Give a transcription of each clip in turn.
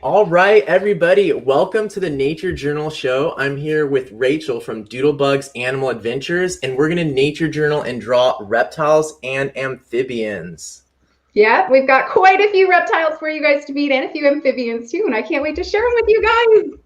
All right, everybody, welcome to the Nature Journal Show. I'm here with Rachael from Doodlebugs Animal Adventures, and we're going to nature journal and draw reptiles and amphibians. Yeah, we've got quite a few reptiles for you guys to meet and a few amphibians too, and I can't wait to share them with you guys.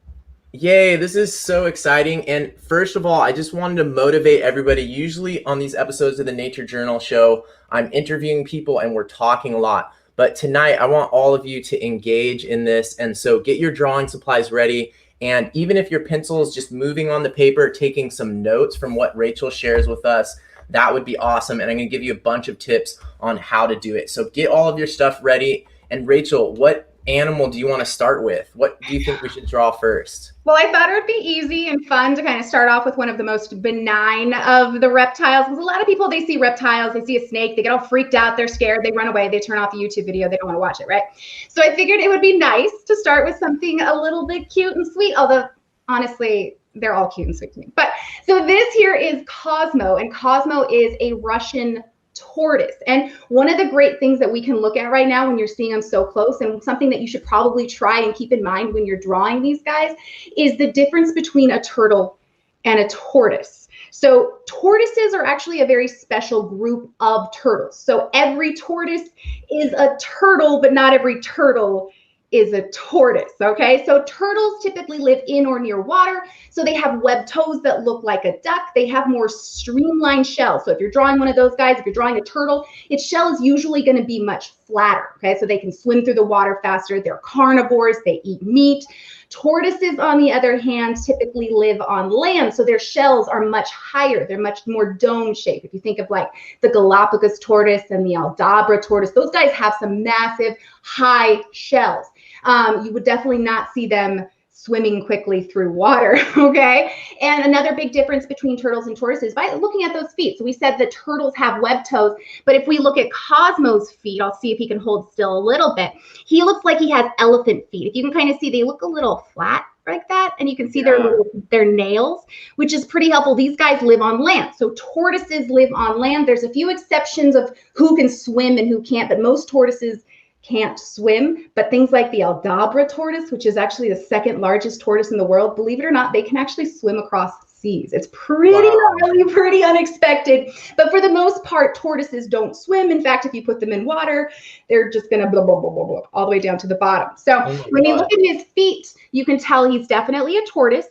Yay, this is so exciting. And first of all, I just wanted to motivate everybody. Usually on these episodes of the Nature Journal Show, I'm interviewing people and we're talking a lot. But tonight, I want all of you to engage in this. And so get your drawing supplies ready. And even if your pencil is just moving on the paper, taking some notes from what Rachael shares with us, that would be awesome. And I'm going to give you a bunch of tips on how to do it. So get all of your stuff ready. And Rachael, what animal do you want to start with? What do you think we should draw first? Well, I thought it would be easy and fun to kind of start off with one of the most benign of the reptiles. Because a lot of people, they see reptiles, they see a snake, they get all freaked out, they're scared, they run away, they turn off the YouTube video, they don't want to watch it, right? So I figured it would be nice to start with something a little bit cute and sweet, although honestly, they're all cute and sweet to me. But so this here is Cosmo, and Cosmo is a Russian tortoise. And one of the great things that we can look at right now when you're seeing them so close, and something that you should probably try and keep in mind when you're drawing these guys, is the difference between a turtle and a tortoise. So tortoises are actually a very special group of turtles. So every tortoise is a turtle, but not every turtle is a tortoise, okay? So turtles typically live in or near water, so they have webbed toes that look like a duck. They have more streamlined shells. So if you're drawing one of those guys, if you're drawing a turtle, its shell is usually going to be much flatter, okay? So they can swim through the water faster. They're carnivores. They eat meat. Tortoises, on the other hand, typically live on land, so their shells are much higher. They're much more dome shaped. If you think of like the Galapagos tortoise and the Aldabra tortoise, those guys have some massive high shells. You would definitely not see them swimming quickly through water, okay? And another big difference between turtles and tortoises, by looking at those feet. So we said the turtles have webbed toes, but if we look at Cosmo's feet, I'll see if he can hold still a little bit. He looks like he has elephant feet. If you can kind of see, they look a little flat like that, and you can see their nails, which is pretty helpful. These guys live on land. So tortoises live on land. There's a few exceptions of who can swim and who can't, but most tortoises can't swim. But things like the Aldabra tortoise, which is actually the second largest tortoise in the world, believe it or not, they can actually swim across seas. It's pretty unexpected. But for the most part, tortoises don't swim. In fact, if you put them in water, they're just gonna blah, blah, blah, blah, blah, all the way down to the bottom. So when you look at his feet, you can tell he's definitely a tortoise.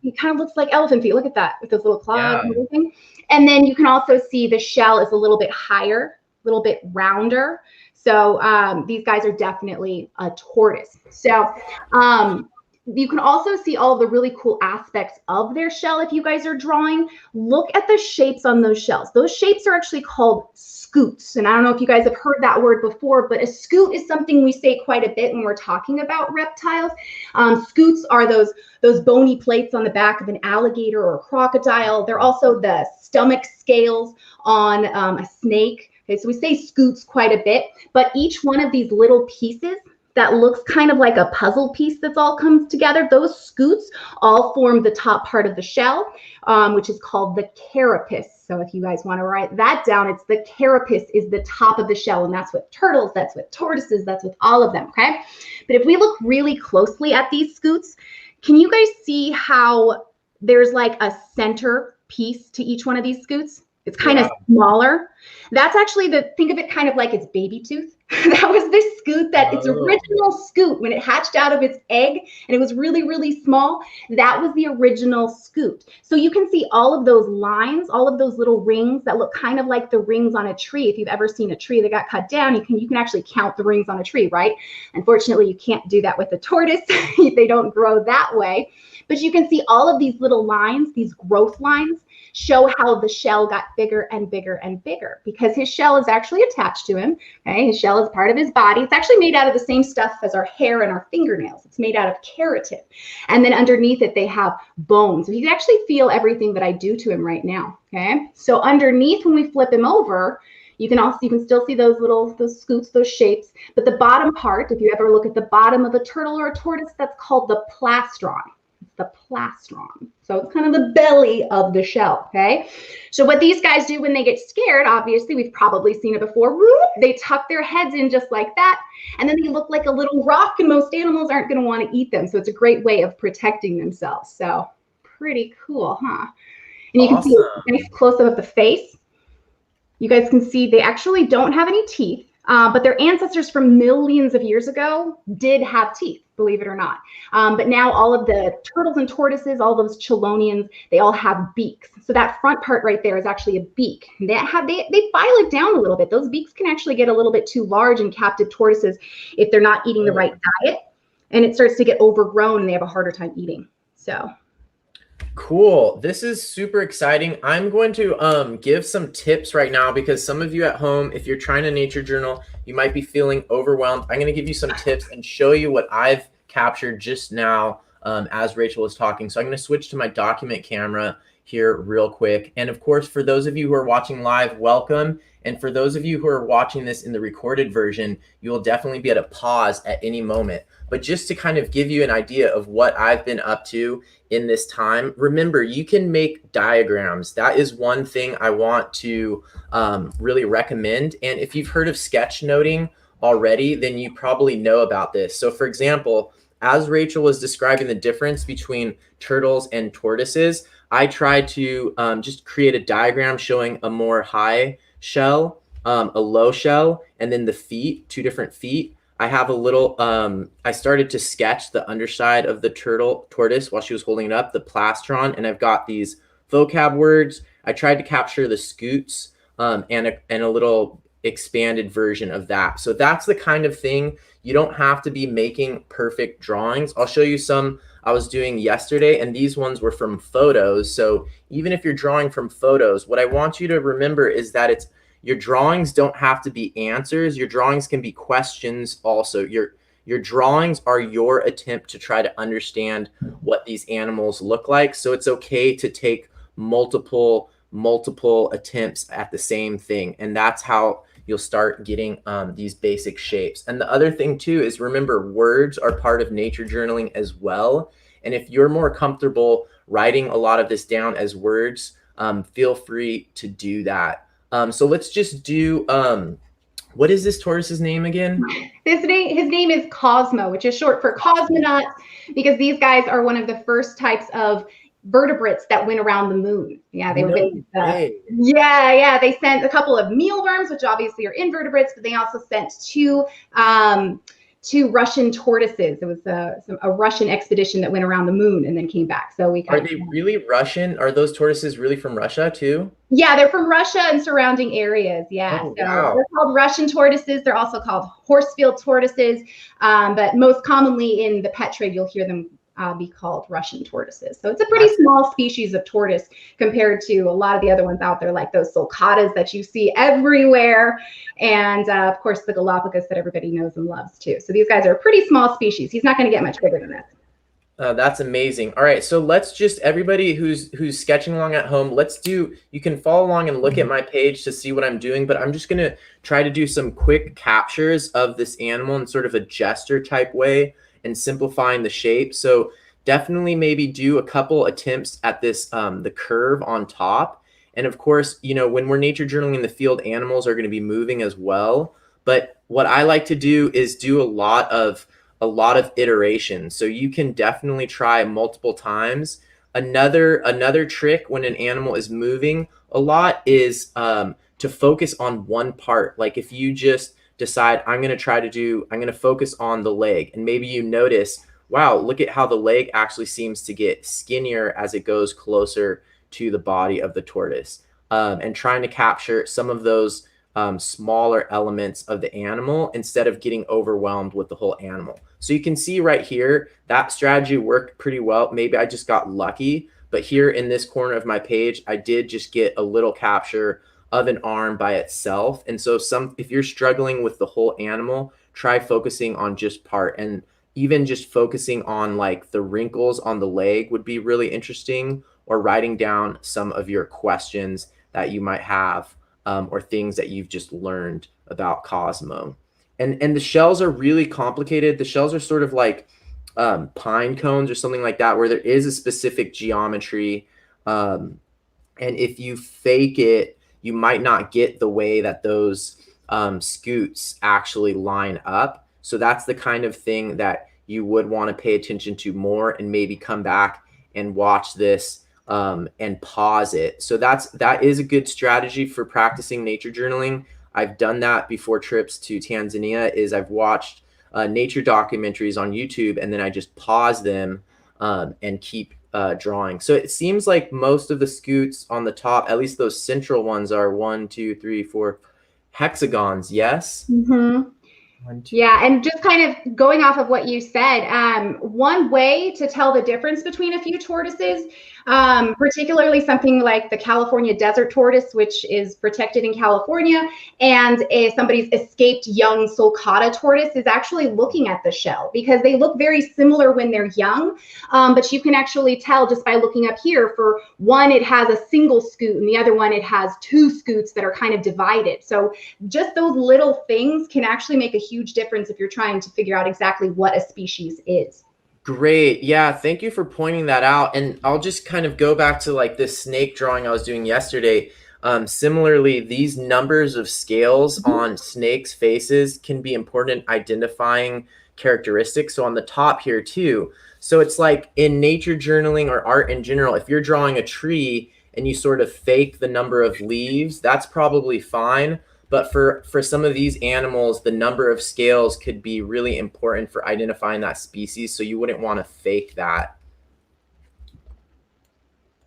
He kind of looks like elephant feet. Look at that with those little claws and everything. And then you can also see the shell is a little bit higher, a little bit rounder. So these guys are definitely a tortoise. So you can also see all the really cool aspects of their shell if you guys are drawing. Look at the shapes on those shells. Those shapes are actually called scutes. And I don't know if you guys have heard that word before, but a scute is something we say quite a bit when we're talking about reptiles. Scutes are those bony plates on the back of an alligator or a crocodile. They're also the stomach scales on a snake. Okay, so we say scutes quite a bit, but each one of these little pieces that looks kind of like a puzzle piece that's all comes together, those scutes all form the top part of the shell, which is called the carapace. So if you guys want to write that down, it's the carapace is the top of the shell, and that's with turtles, that's with tortoises, that's with all of them, okay? But if we look really closely at these scutes, can you guys see how there's like a center piece to each one of these scutes? It's kind of smaller. That's actually think of it kind of like its baby tooth. That was the scute that its original scute, when it hatched out of its egg and it was really, really small, that was the original scute. So you can see all of those lines, all of those little rings that look kind of like the rings on a tree. If you've ever seen a tree that got cut down, you can actually count the rings on a tree, right? Unfortunately, you can't do that with a tortoise. They don't grow that way. But you can see all of these little lines, these growth lines, show how the shell got bigger and bigger and bigger because his shell is actually attached to him. Okay, his shell is part of his body. It's actually made out of the same stuff as our hair and our fingernails. It's made out of keratin. And then underneath it, they have bones. So he can actually feel everything that I do to him right now. Okay, so underneath, when we flip him over, you can still see those scutes, those shapes. But the bottom part, if you ever look at the bottom of a turtle or a tortoise, that's called the plastron. It's the plastron. So it's kind of the belly of the shell, okay? So what these guys do when they get scared, obviously, we've probably seen it before, whoop, they tuck their heads in just like that, and then they look like a little rock, and most animals aren't going to want to eat them. So it's a great way of protecting themselves. So pretty cool, huh? And you can see a nice close-up of the face. You guys can see they actually don't have any teeth. But their ancestors from millions of years ago did have teeth, believe it or not. But now all of the turtles and tortoises, all those chelonians, they all have beaks. So that front part right there is actually a beak. They file it down a little bit. Those beaks can actually get a little bit too large in captive tortoises if they're not eating the right diet, and it starts to get overgrown and they have a harder time eating. So cool. This is super exciting. I'm going to give some tips right now because some of you at home, if you're trying to nature journal, you might be feeling overwhelmed. I'm going to give you some tips and show you what I've captured just now as Rachel was talking. So I'm going to switch to my document camera here real quick. And of course, for those of you who are watching live, welcome. And for those of you who are watching this in the recorded version, you will definitely be at a pause at any moment. But just to kind of give you an idea of what I've been up to in this time, remember, you can make diagrams. That is one thing I want to really recommend. And if you've heard of sketchnoting already, then you probably know about this. So for example, as Rachel was describing the difference between turtles and tortoises, I tried to just create a diagram showing a more high shell, a low shell, and then the feet, two different feet. I have a little, I started to sketch the underside of the tortoise while she was holding it up, the plastron, and I've got these vocab words. I tried to capture the scoots and a little expanded version of that. So that's the kind of thing. You don't have to be making perfect drawings. I'll show you some I was doing yesterday, and these ones were from photos. So even if you're drawing from photos, what I want you to remember is that your drawings don't have to be answers. Your drawings can be questions also. Your drawings are your attempt to try to understand what these animals look like. So it's okay to take multiple attempts at the same thing. And that's how you'll start getting these basic shapes. And the other thing too is, remember, words are part of nature journaling as well. And if you're more comfortable writing a lot of this down as words, feel free to do that. So let's just do, what is this tortoise's name again? His name is Cosmo, which is short for cosmonauts, because these guys are one of the first types of vertebrates that went around the moon. Yeah, they were they sent a couple of mealworms, which obviously are invertebrates, but they also sent two Russian tortoises. It was a Russian expedition that went around the moon and then came back. So are they really Russian? Are those tortoises really from Russia too? Yeah, they're from Russia and surrounding areas. Yeah, oh, so wow. They're called Russian tortoises. They're also called horsefield tortoises, but most commonly in the pet trade, you'll hear them be called Russian tortoises. So it's a pretty small species of tortoise compared to a lot of the other ones out there, like those sulcatas that you see everywhere. And of course, the Galapagos that everybody knows and loves too. So these guys are a pretty small species. He's not going to get much bigger than this. That's amazing. All right, so let's just, everybody who's sketching along at home, you can follow along and look at my page to see what I'm doing, but I'm just going to try to do some quick captures of this animal in sort of a gesture type way and simplifying the shape. So definitely maybe do a couple attempts at this, the curve on top. And of course, when we're nature journaling in the field, animals are going to be moving as well. But what I like to do is do a lot of iterations. So you can definitely try multiple times. Another trick when an animal is moving a lot is to focus on one part. Like if you just decide, I'm going to focus on the leg, and maybe you notice, wow, look at how the leg actually seems to get skinnier as it goes closer to the body of the tortoise, and trying to capture some of those smaller elements of the animal instead of getting overwhelmed with the whole animal. So you can see right here, that strategy worked pretty well. Maybe I just got lucky, but here in this corner of my page, I did just get a little capture of an arm by itself. And so if you're struggling with the whole animal, try focusing on just part, and even just focusing on like the wrinkles on the leg would be really interesting, or writing down some of your questions that you might have, or things that you've just learned about Cosmo. And the shells are really complicated. The shells are sort of like pine cones or something like that, where there is a specific geometry. And if you fake it, you might not get the way that those scoots actually line up. So that's the kind of thing that you would want to pay attention to more, and maybe come back and watch this and pause it. So that is a good strategy for practicing nature journaling. I've done that before trips to Tanzania. Is I've watched nature documentaries on YouTube, and then I just pause them and keep drawing. So it seems like most of the scoots on the top, at least those central ones, are 1, 2, 3, 4 hexagons. Yes. Mm-hmm. Yeah, and just kind of going off of what you said, one way to tell the difference between a few tortoises, particularly something like the California desert tortoise, which is protected in California, and somebody's escaped young sulcata tortoise, is actually looking at the shell, because they look very similar when they're young, but you can actually tell just by looking up here. For one, it has a single scoot, and the other one, it has two scoots that are kind of divided. So just those little things can actually make a huge difference if you're trying to figure out exactly what a species is. Great. Yeah, thank you for pointing that out. And I'll just kind of go back to like this snake drawing I was doing yesterday. Similarly, these numbers of scales on snakes' faces can be important in identifying characteristics. So on the top here too. So it's like in nature journaling or art in general, if you're drawing a tree and you sort of fake the number of leaves, that's probably fine. But for some of these animals, the number of scales could be really important for identifying that species. So you wouldn't want to fake that.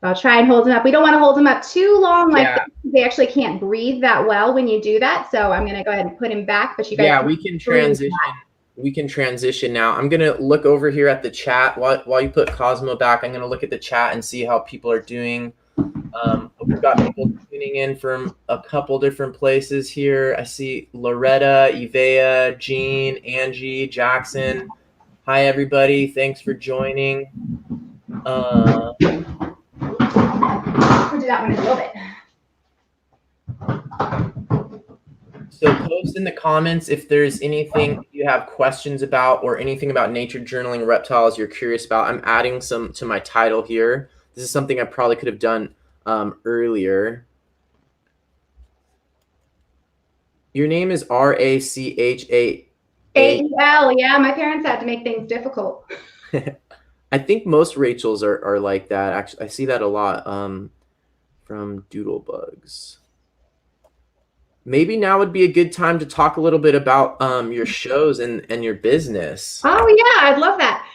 I'll try and hold them up. We don't want to hold them up too long. Like they actually can't breathe that well when you do that. So I'm going to go ahead and put him back. But you guys, we can transition. We can transition now. I'm going to look over here at the chat while you put Cosmo back. I'm going to look at the chat and see how people are doing. We've got people tuning in from a couple different places here. I see Loretta, Ivea, Jean, Angie, Jackson. Hi, everybody. Thanks for joining. We'll do that one in a little bit. So post in the comments if there's anything you have questions about, or anything about nature journaling reptiles you're curious about. I'm adding some to my title here. This is something I probably could have done earlier. Your name is Rachel. Yeah, my parents had to make things difficult. I think most Rachels are like that. Actually, I see that a lot from Doodlebugs. Maybe now would be a good time to talk a little bit about your shows and your business. Oh yeah, I'd love that.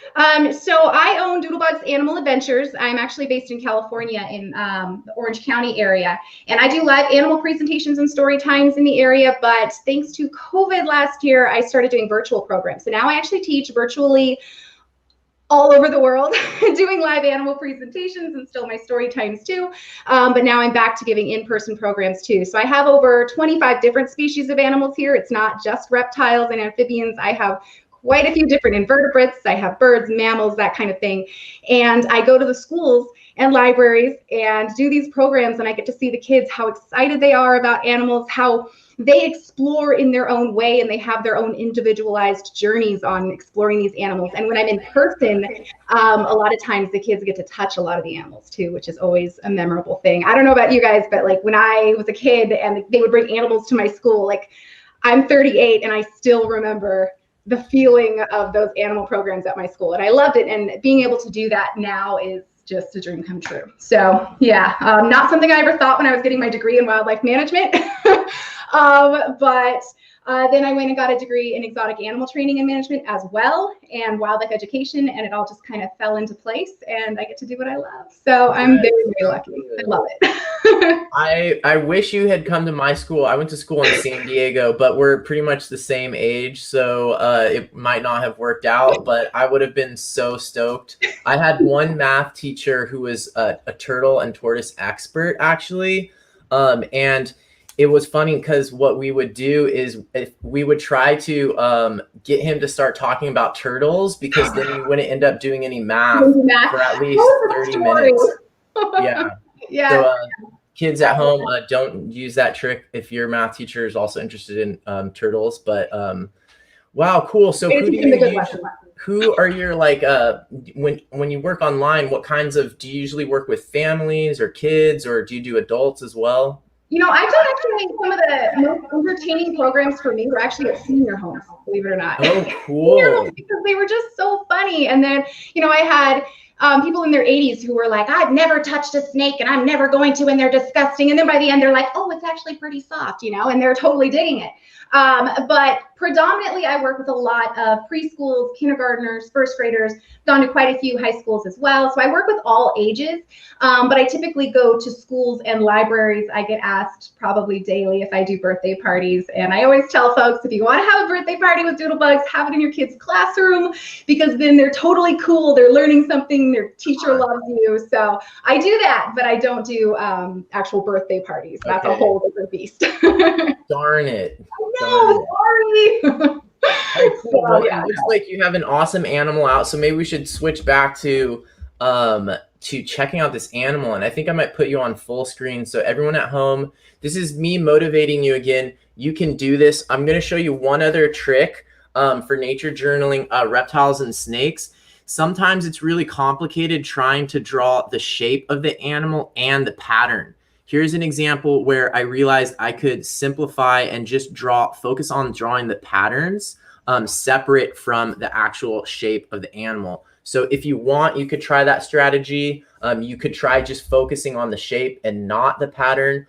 So I own Doodlebugs Animal Adventures. I'm actually based in California in the Orange County area. And I do live animal presentations and story times in the area. But thanks to COVID last year, I started doing virtual programs. So now I actually teach virtually all over the world, doing live animal presentations and still my story times too. But now I'm back to giving in-person programs too. So I have over 25 different species of animals here. It's not just reptiles and amphibians. I have quite a few different invertebrates. I have birds, mammals, that kind of thing. And I go to the schools and libraries and do these programs, and I get to see the kids, how excited they are about animals, how they explore in their own way, and they have their own individualized journeys on exploring these animals. And when I'm in person, a lot of times the kids get to touch a lot of the animals too, which is always a memorable thing. I don't know about you guys, but like when I was a kid and they would bring animals to my school, like I'm 38 and I still remember the feeling of those animal programs at my school, and I loved it. And being able to do that now is just a dream come true. So yeah, not something I ever thought when I was getting my degree in wildlife management. But then I went and got a degree in exotic animal training and management as well, and wildlife education, and it all just kind of fell into place, and I get to do what I love. So I'm very, very lucky. I love it. I wish you had come to my school. I went to school in San Diego, but we're pretty much the same age, so it might not have worked out, but I would have been so stoked. I had one math teacher who was a turtle and tortoise expert, actually, and it was funny because what we would do is if we would try to get him to start talking about turtles, because then we wouldn't end up doing any math for at least 30 minutes. Yeah. Yeah. So kids at home, don't use that trick if your math teacher is also interested in turtles. But wow, cool. So who do you who are your like when you work online, what kinds of do you usually work with families or kids, or do you do adults as well? You know, I've done actually some of the most entertaining programs for me were actually at senior homes, believe it or not. Oh, Senior homes, cool. because they were just so funny. And then, you know, I had people in their 80s who were like, I've never touched a snake and I'm never going to, and they're disgusting. And then by the end, they're like, oh, it's actually pretty soft, you know, and they're totally digging it. But predominantly, I work with a lot of preschools, kindergartners, first graders, gone to quite a few high schools as well. So I work with all ages, but I typically go to schools and libraries. I get asked probably daily if I do birthday parties. And I always tell folks, if you want to have a birthday party with Doodlebugs, have it in your kid's classroom, because then they're totally cool. They're learning something. Their teacher loves you. So I do that, but I don't do actual birthday parties. That's a whole different beast. Darn it. No, sorry. All right, cool. Well, it looks like you have an awesome animal out, so maybe we should switch back to checking out this animal. And I think I might put you on full screen, so everyone at home, this is me motivating you again. You can do this. I'm going to show you one other trick for nature journaling reptiles and snakes. Sometimes it's really complicated trying to draw the shape of the animal and the pattern. Here's an example where I realized I could simplify and just focus on drawing the patterns separate from the actual shape of the animal. So if you want, you could try that strategy. You could try just focusing on the shape and not the pattern,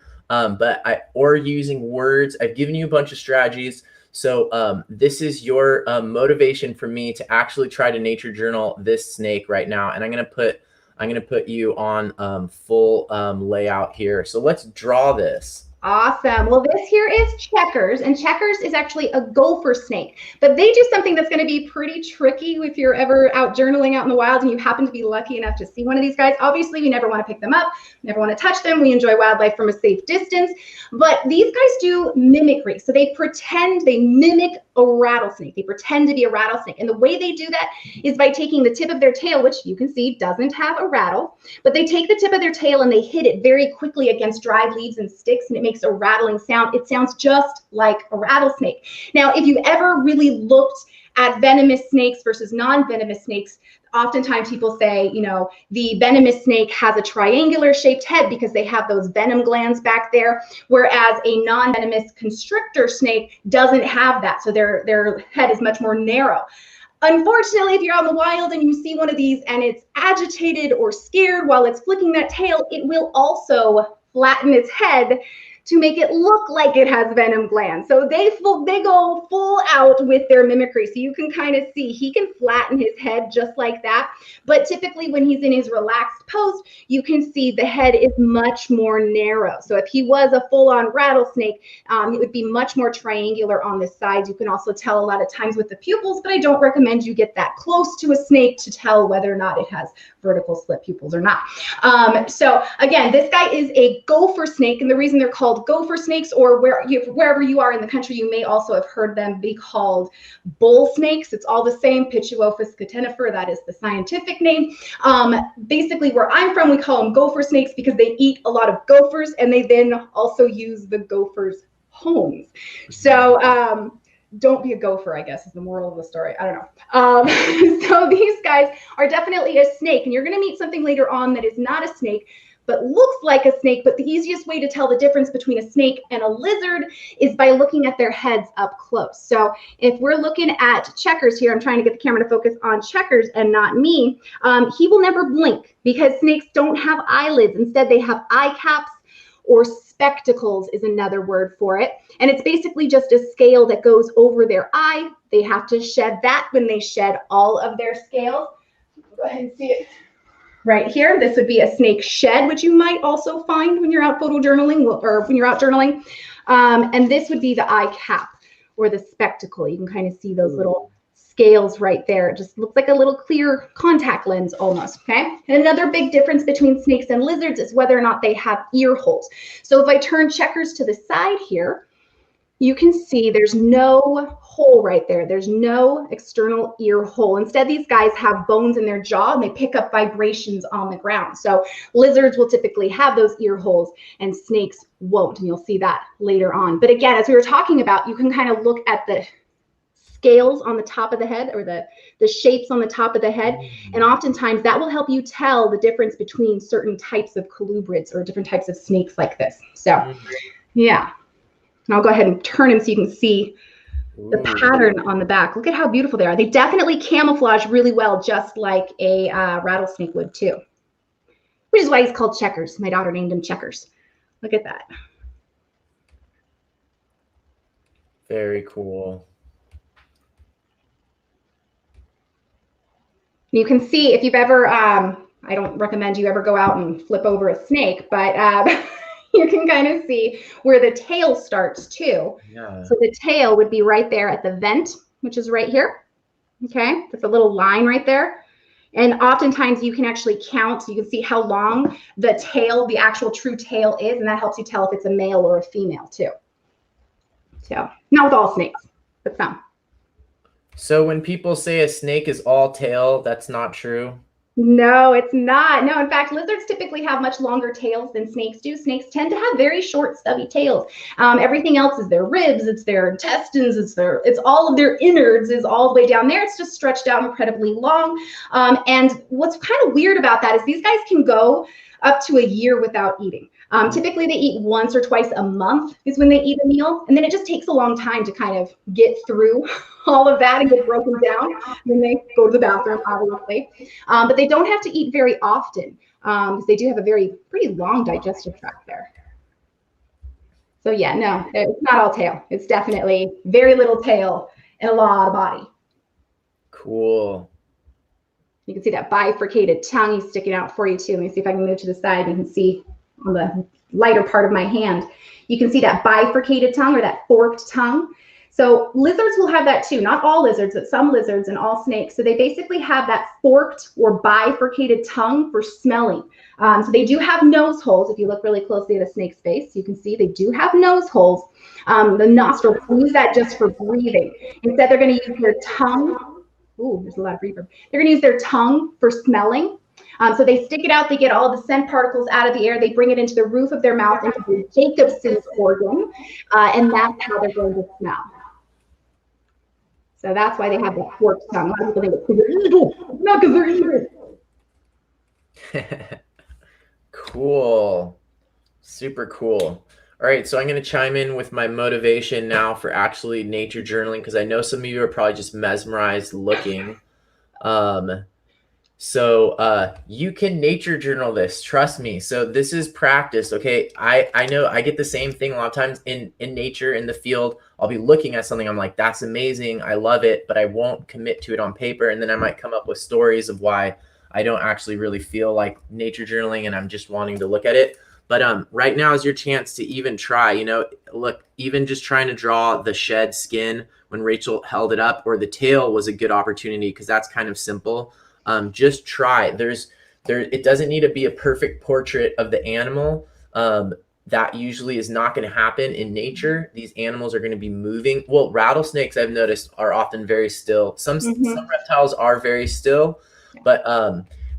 or using words. I've given you a bunch of strategies. So this is your motivation for me to actually try to nature journal this snake right now. And I'm going to put you on full layout here. So let's draw this. Awesome. Well, this here is Checkers, and Checkers is actually a gopher snake, but they do something that's going to be pretty tricky if you're ever out journaling out in the wild and you happen to be lucky enough to see one of these guys. Obviously, we never want to pick them up, never want to touch them. We enjoy wildlife from a safe distance, but these guys do mimicry. So they mimic a rattlesnake. They pretend to be a rattlesnake. And the way they do that is by taking the tip of their tail, which you can see doesn't have a rattle, but they take the tip of their tail and they hit it very quickly against dried leaves and sticks, and it makes a rattling sound. It sounds just like a rattlesnake. Now, if you've ever really looked at venomous snakes versus non-venomous snakes, oftentimes people say, you know, the venomous snake has a triangular shaped head because they have those venom glands back there, whereas a non-venomous constrictor snake doesn't have that. So their head is much more narrow. Unfortunately, if you're out in the wild and you see one of these and it's agitated or scared while it's flicking that tail, it will also flatten its head to make it look like it has venom glands. So they go full out with their mimicry. So you can kind of see he can flatten his head just like that. But typically when he's in his relaxed pose, you can see the head is much more narrow. So if he was a full-on rattlesnake, it would be much more triangular on the sides. You can also tell a lot of times with the pupils, but I don't recommend you get that close to a snake to tell whether or not it has vertical slit pupils or not. So again, this guy is a gopher snake, and the reason they're called gopher snakes, or wherever you are in the country, you may also have heard them be called bull snakes. It's all the same, Pituophis catenifer, that is the scientific name. Basically, where I'm from, we call them gopher snakes because they eat a lot of gophers, and they then also use the gophers' homes. So don't be a gopher, I guess, is the moral of the story. I don't know. So these guys are definitely a snake, and you're going to meet something later on that is not a snake, but looks like a snake. But the easiest way to tell the difference between a snake and a lizard is by looking at their heads up close. So if we're looking at Checkers here, I'm trying to get the camera to focus on Checkers and not me. He will never blink because snakes don't have eyelids. Instead, they have eye caps, or spectacles is another word for it. And it's basically just a scale that goes over their eye. They have to shed that when they shed all of their scales. Go ahead and see it right here. This would be a snake shed, which you might also find when you're out photojournaling or when you're out journaling. And this would be the eye cap or the spectacle. You can kind of see those little scales right there. It just looks like a little clear contact lens almost, okay? And another big difference between snakes and lizards is whether or not they have ear holes. So if I turn Checkers to the side here, you can see there's no hole right there. There's no external ear hole. Instead, these guys have bones in their jaw and they pick up vibrations on the ground. So lizards will typically have those ear holes and snakes won't, and you'll see that later on. But again, as we were talking about, you can kind of look at the scales on the top of the head, or the shapes on the top of the head. And oftentimes that will help you tell the difference between certain types of colubrids or different types of snakes like this. So yeah, and I'll go ahead and turn them so you can see the pattern on the back. Look at how beautiful they are. They definitely camouflage really well, just like a rattlesnake would too, which is why he's called Checkers. My daughter named him Checkers. Look at that. Very cool. You can see if you've ever, I don't recommend you ever go out and flip over a snake, but you can kind of see where the tail starts too. Yeah. So the tail would be right there at the vent, which is right here. Okay, that's a little line right there. And oftentimes you can actually count. You can see how long the tail, the actual true tail is, and that helps you tell if it's a male or a female too. So not with all snakes, but some. So when people say a snake is all tail, that's not true. No, it's not. No, in fact, lizards typically have much longer tails than snakes do. Snakes tend to have very short, stubby tails. Everything else is their ribs, it's their intestines, it's all of their innards is all the way down there. It's just stretched out incredibly long. And what's kind of weird about that is these guys can go up to a year without eating. Typically they eat once or twice a month is when they eat a meal. And then it just takes a long time to kind of get through all of that and get broken down when they go to the bathroom, obviously. But they don't have to eat very often because they do have a pretty long digestive tract there. So yeah, no, it's not all tail. It's definitely very little tail and a lot of body. Cool. You can see that bifurcated tongue is sticking out for you too. Let me see if I can move to the side. You can see on the lighter part of my hand, you can see that bifurcated tongue or that forked tongue. So lizards will have that too. Not all lizards, but some lizards and all snakes. So they basically have that forked or bifurcated tongue for smelling. So they do have nose holes. If you look really closely at a snake's face, you can see they do have nose holes. The nostrils use that just for breathing. Instead, they're going to use their tongue. Ooh, there's a lot of reverb. They're going to use their tongue for smelling. So they stick it out, they get all the scent particles out of the air, they bring it into the roof of their mouth, into the Jacobson's organ, and that's how they're going to smell. So that's why they have that forked tongue. A lot of people think it's because they're evil, not because they're evil. Cool. Super cool. All right, so I'm going to chime in with my motivation now for actually nature journaling, because I know some of you are probably just mesmerized looking. So you can nature journal this, trust me. So this is practice, okay? I know I get the same thing a lot of times in nature, in the field. I'll be looking at something, I'm like, that's amazing, I love it, but I won't commit to it on paper. And then I might come up with stories of why I don't actually really feel like nature journaling and I'm just wanting to look at it. But right now is your chance to even try, you know, look, even just trying to draw the shed skin when Rachel held it up, or the tail was a good opportunity because that's kind of simple. Just try. It doesn't need to be a perfect portrait of the animal. That usually is not going to happen in nature. These animals are going to be moving. Well, rattlesnakes, I've noticed, are often very still. Some reptiles are very still, but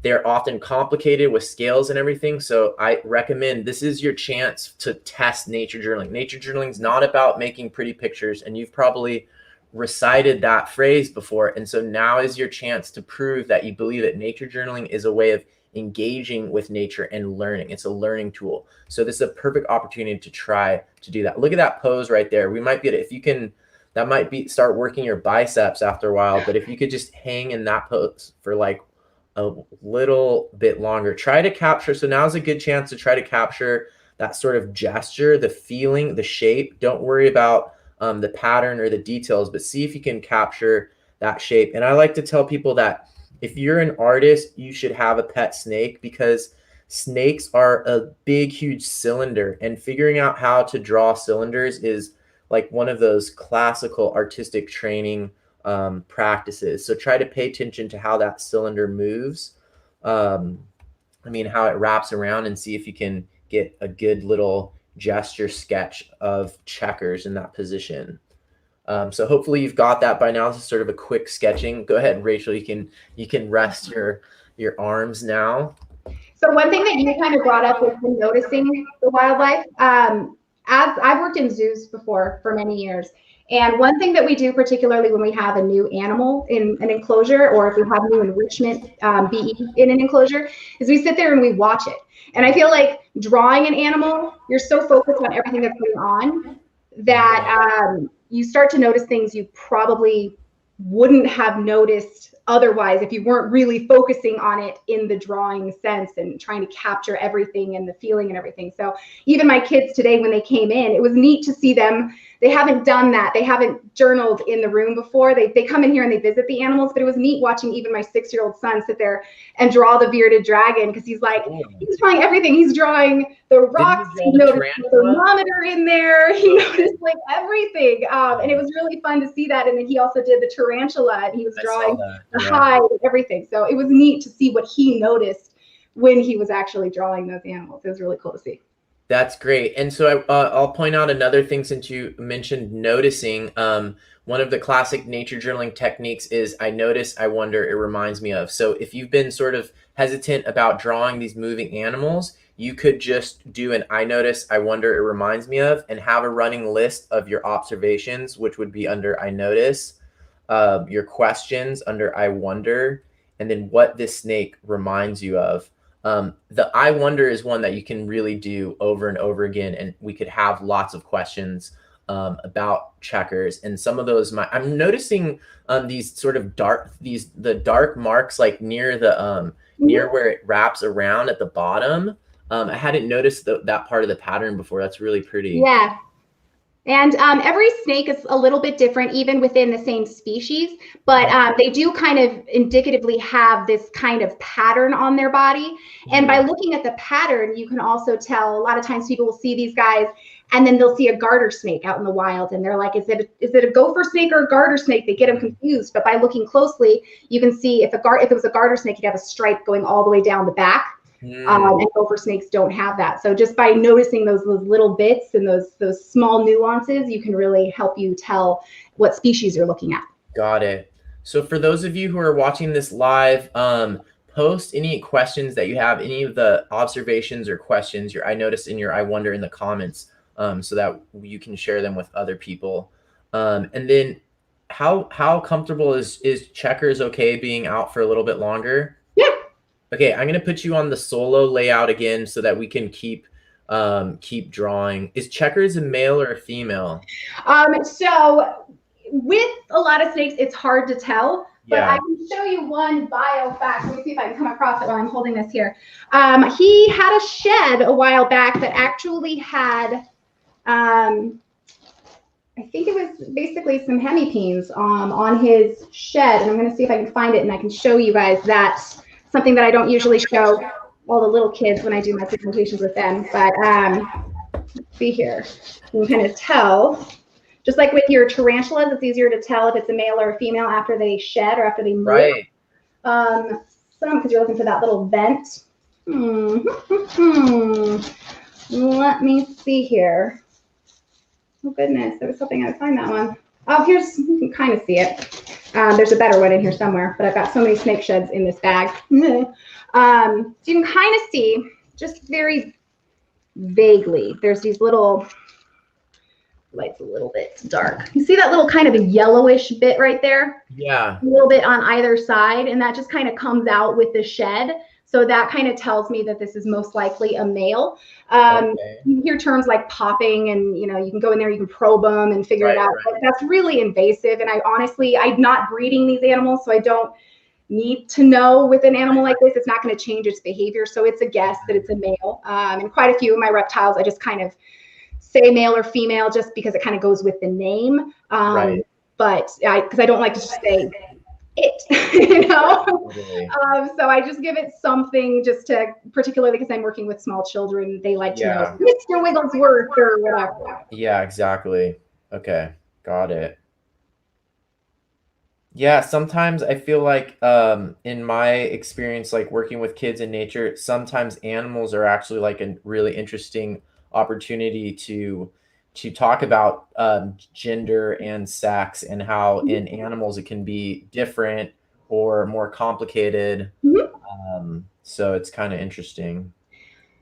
they're often complicated with scales and everything. So I recommend, this is your chance to test nature journaling. Nature journaling is not about making pretty pictures, and you've probably recited that phrase before. And so now is your chance to prove that you believe that nature journaling is a way of engaging with nature and learning. It's a learning tool. So this is a perfect opportunity to try to do that. Look at that pose right there. We might be, if you can, that might be, start working your biceps after a while, but if you could just hang in that pose for like a little bit longer, try to capture. So now's a good chance to try to capture that sort of gesture, the feeling, the shape. Don't worry about the pattern or the details, but see if you can capture that shape. And I like to tell people that if you're an artist, you should have a pet snake, because snakes are a big, huge cylinder, and figuring out how to draw cylinders is like one of those classical artistic training practices. So try to pay attention to how that cylinder moves. How it wraps around, and see if you can get a good little gesture sketch of Checkers in that position. So hopefully you've got that by now. This is sort of a quick sketching. Go ahead, Rachel. You can rest your arms now. So one thing that you kind of brought up was noticing the wildlife. As I've worked in zoos before for many years, And one thing that we do, particularly when we have a new animal in an enclosure, or if we have new enrichment BE in an enclosure, is we sit there and we watch it. And I feel like drawing an animal, you're so focused on everything that's going on that you start to notice things you probably wouldn't have noticed otherwise if you weren't really focusing on it in the drawing sense and trying to capture everything and the feeling and everything. So even my kids today, when they came in, it was neat to see them. They haven't done that. They haven't journaled in the room before. They come in here and they visit the animals, but it was neat watching even my 6-year-old son sit there and draw the bearded dragon, because he's like, he's drawing everything. He's drawing the rocks. He noticed the thermometer in there. He noticed like everything. And it was really fun to see that. And then he also did the tarantula, and he was drawing the hide and everything. So it was neat to see what he noticed when he was actually drawing those animals. It was really cool to see. That's great. And so I'll point out another thing, since you mentioned noticing. One of the classic nature journaling techniques is I notice, I wonder, it reminds me of. So if you've been sort of hesitant about drawing these moving animals, you could just do an I notice, I wonder, it reminds me of, and have a running list of your observations, which would be under I notice, your questions under I wonder, and then what this snake reminds you of. The I wonder is one that you can really do over and over again, and we could have lots of questions about checkers. And some of those, I'm noticing these sort of the dark marks like near the near where it wraps around at the bottom. I hadn't noticed that part of the pattern before. That's really pretty. Yeah. And every snake is a little bit different, even within the same species, but they do kind of indicatively have this kind of pattern on their body. And by looking at the pattern, you can also tell, a lot of times people will see these guys and then they'll see a garter snake out in the wild, and they're like, is it a gopher snake or a garter snake? They get them confused. But by looking closely, you can see if it was a garter snake, you'd have a stripe going all the way down the back. And gopher snakes don't have that. So just by noticing those little bits and those small nuances, you can really help you tell what species you're looking at. Got it. So for those of you who are watching this live, post any questions that you have, any of the observations or questions, your I noticed in your I wonder, in the comments, so that you can share them with other people. And then how comfortable is checkers okay being out for a little bit longer? Yeah. Okay, I'm gonna put you on the solo layout again so that we can keep drawing. Is checkers a male or a female? So with a lot of snakes, it's hard to tell, but I can show you one bio fact. Let me see if I can come across it while I'm holding this here. He had a shed a while back that actually had, I think it was basically some hemipenes on his shed. And I'm going to see if I can find it, and I can show you guys that. Something that I don't usually show all the little kids when I do my presentations with them. But let's see here. You can kind of tell, just like with your tarantulas, it's easier to tell if it's a male or a female after they shed or after they move. Right. Some, because you're looking for that little vent. Let me see here. Oh goodness, I was hoping I'd find that one. Oh, you can kind of see it. There's a better one in here somewhere, but I've got so many snake sheds in this bag. So you can kind of see, just very vaguely, there's these little, light's a little bit dark. You see that little kind of a yellowish bit right there? Yeah. A little bit on either side, and that just kind of comes out with the shed. So that kind of tells me that this is most likely a male. You hear terms like popping, and you can go in there, you can probe them and figure it out. But that's really invasive. And I'm not breeding these animals, so I don't need to know with an animal like this. It's not going to change its behavior. So it's a guess that it's a male. And quite a few of my reptiles, I just kind of say male or female just because it kind of goes with the name. But because I don't like to just say it, so I just give it something, just to, particularly because I'm working with small children, they like to know Mr. Wigglesworth or whatever. Yeah, exactly. Okay, got it. Yeah, sometimes I feel like in my experience, like working with kids in nature, sometimes animals are actually like a really interesting opportunity to talk about gender and sex, and how in animals it can be different or more complicated. So it's kind of interesting.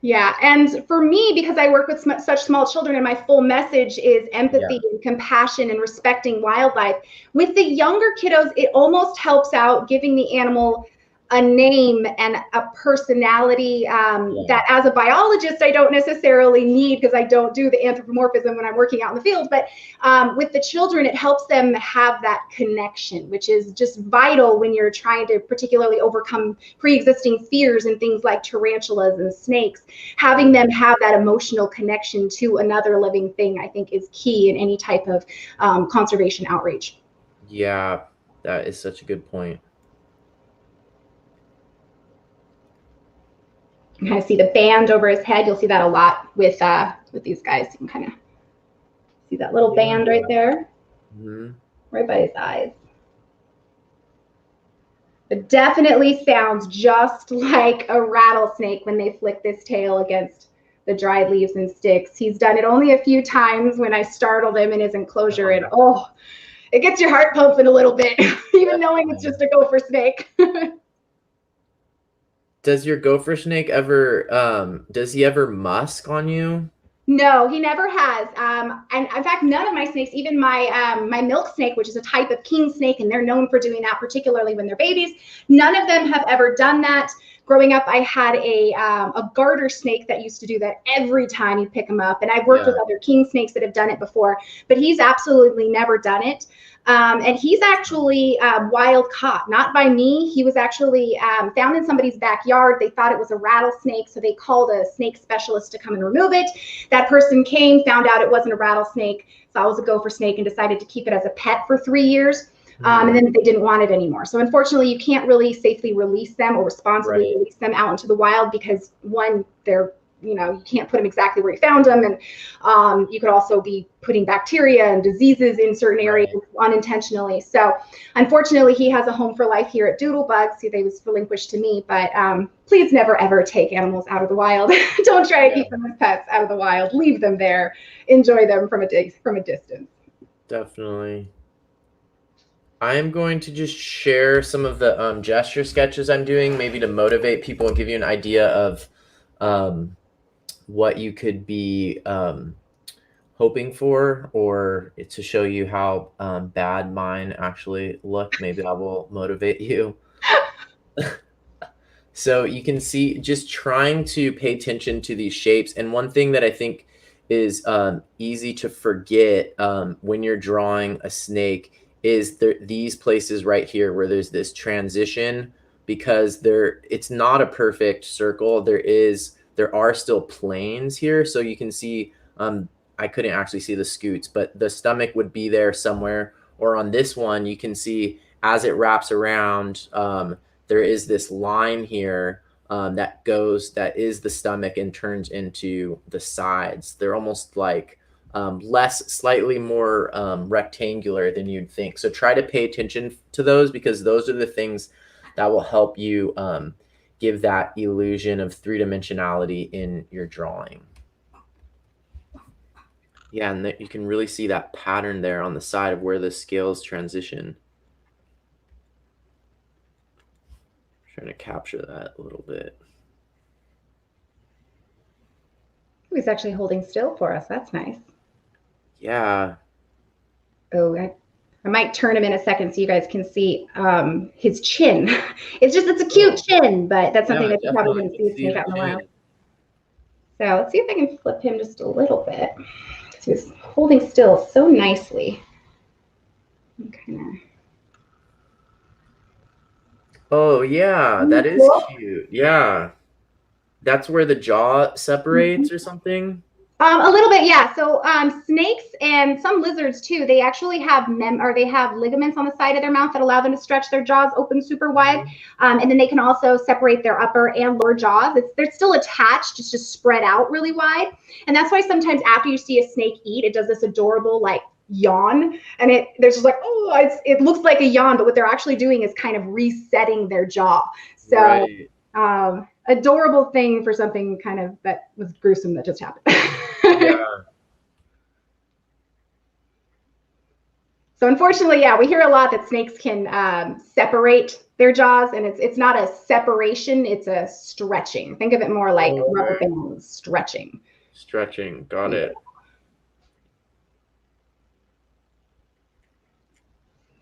Yeah. And for me, because I work with such small children and my full message is empathy and compassion and respecting wildlife, with the younger kiddos, it almost helps out giving the animal a name and a personality that as a biologist, I don't necessarily need because I don't do the anthropomorphism when I'm working out in the field. But with the children, it helps them have that connection, which is just vital when you're trying to particularly overcome pre-existing fears and things like tarantulas and snakes. Having them have that emotional connection to another living thing, I think, is key in any type of conservation outreach. Yeah, that is such a good point. You kind of see the band over his head. You'll see that a lot with these guys. You can kind of see that little band right there, right by his eyes. It definitely sounds just like a rattlesnake when they flick this tail against the dried leaves and sticks. He's done it only a few times when I startled him in his enclosure, and it gets your heart pumping a little bit, even knowing it's just a gopher snake. Does your gopher snake ever, does he ever musk on you? No, he never has. And in fact, none of my snakes, even my milk snake, which is a type of king snake, and they're known for doing that, particularly when they're babies, none of them have ever done that. Growing up, I had a garter snake that used to do that every time you pick him up. And I've worked with other king snakes that have done it before, but he's absolutely never done it. And he's actually wild caught, not by me. He was actually found in somebody's backyard. They thought it was a rattlesnake, so they called a snake specialist to come and remove it. That person came, found out it wasn't a rattlesnake, saw it was a gopher snake, and decided to keep it as a pet for 3 years. And then they didn't want it anymore. So unfortunately, you can't really safely release them or responsibly release them out into the wild because, one, they're, you can't put them exactly where you found them. And you could also be putting bacteria and diseases in certain areas unintentionally. So unfortunately, he has a home for life here at Doodlebugs. They was relinquished to me, but please never, ever take animals out of the wild. Don't try to keep them as pets out of the wild. Leave them there. Enjoy them from a distance. Definitely. I am going to just share some of the gesture sketches I'm doing, maybe to motivate people and give you an idea of what you could be hoping for, or to show you how bad mine actually look. Maybe that will motivate you. So you can see, just trying to pay attention to these shapes. And one thing that I think is easy to forget when you're drawing a snake is these places right here where there's this transition, because it's not a perfect circle. There are still planes here, so you can see I couldn't actually see the scoots, but the stomach would be there somewhere. Or on this one, you can see as it wraps around, there is this line here that is the stomach and turns into the sides. They're almost like slightly more rectangular than you'd think. So try to pay attention to those, because those are the things that will help you give that illusion of three-dimensionality in your drawing. Yeah, and you can really see that pattern there on the side of where the scales transition. Trying to capture that a little bit. He's actually holding still for us. That's nice. Yeah. Oh, I might turn him in a second so you guys can see his chin. It's a cute chin, but that's something that you probably wouldn't see a snake out in the wild. So let's see if I can flip him just a little bit. He's holding still so nicely. Oh yeah, that is cute. Yeah. That's where the jaw separates or something? A little bit, yeah. So snakes and some lizards too, they actually have they have ligaments on the side of their mouth that allow them to stretch their jaws open super wide. And then they can also separate their upper and lower jaws. They're still attached, it's just spread out really wide. And that's why sometimes after you see a snake eat, it does this adorable like yawn, and there's just like, it looks like a yawn, but what they're actually doing is kind of resetting their jaw. So adorable thing for something kind of that was gruesome that just happened. Yeah. So unfortunately, yeah, we hear a lot that snakes can separate their jaws, and it's not a separation, it's a stretching. Think of it more like rubber bands stretching. Stretching, got it.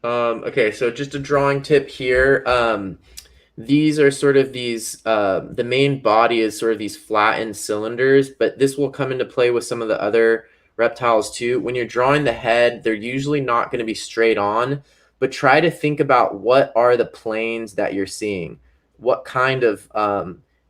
Okay, so just a drawing tip here. These are sort of these, the main body is sort of these flattened cylinders, but this will come into play with some of the other reptiles too. When you're drawing the head, they're usually not going to be straight on, but try to think about what are the planes that you're seeing. What kind of,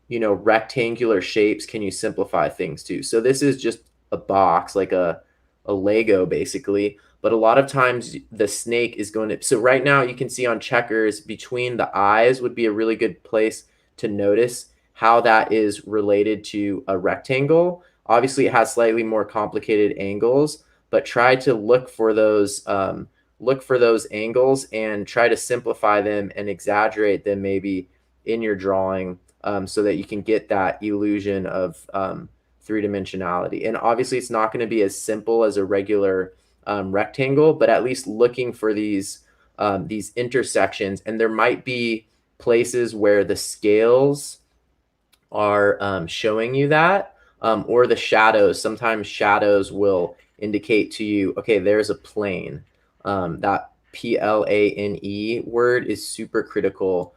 rectangular shapes can you simplify things to? So this is just a box, like a Lego basically. But a lot of times the snake is going to, so right now you can see on checkers between the eyes would be a really good place to notice how that is related to a rectangle. Obviously it has slightly more complicated angles, but try to look for those angles and try to simplify them and exaggerate them maybe in your drawing, so that you can get that illusion of three-dimensionality. And obviously it's not going to be as simple as a regular rectangle, but at least looking for these intersections. And there might be places where the scales are showing you that, or the shadows. Sometimes shadows will indicate to you, okay, there's a plane. That plane word is super critical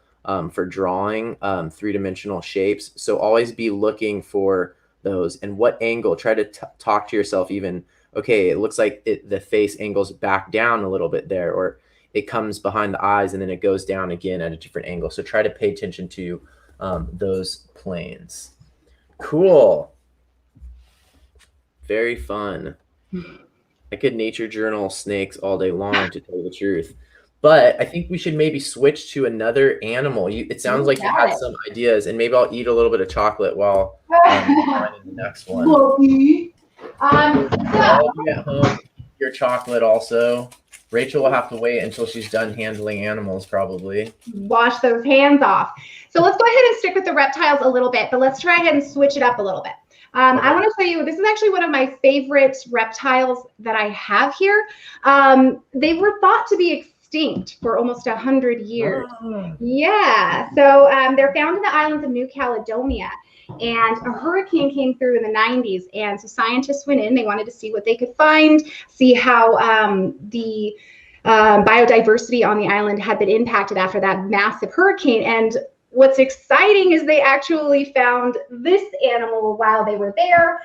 for drawing three-dimensional shapes. So always be looking for those. And what angle, try to talk to yourself even, okay, it looks like the face angles back down a little bit there, or it comes behind the eyes and then it goes down again at a different angle. So try to pay attention to those planes. Cool. Very fun. I could nature journal snakes all day long, to tell you the truth. But I think we should maybe switch to another animal. It sounds like you had some ideas, and maybe I'll eat a little bit of chocolate while finding the next one. I'll be at home, your chocolate also. Rachel will have to wait until she's done handling animals, probably. Wash those hands off. So let's go ahead and stick with the reptiles a little bit, but let's try ahead and switch it up a little bit. I want to show you, this is actually one of my favorite reptiles that I have here. They were thought to be extinct for almost 100 years. Oh. Yeah, so they're found in the islands of New Caledonia. And a hurricane came through in the 90s, and so scientists went in. They wanted to see what they could find, see how the biodiversity on the island had been impacted after that massive hurricane. And what's exciting is they actually found this animal while they were there.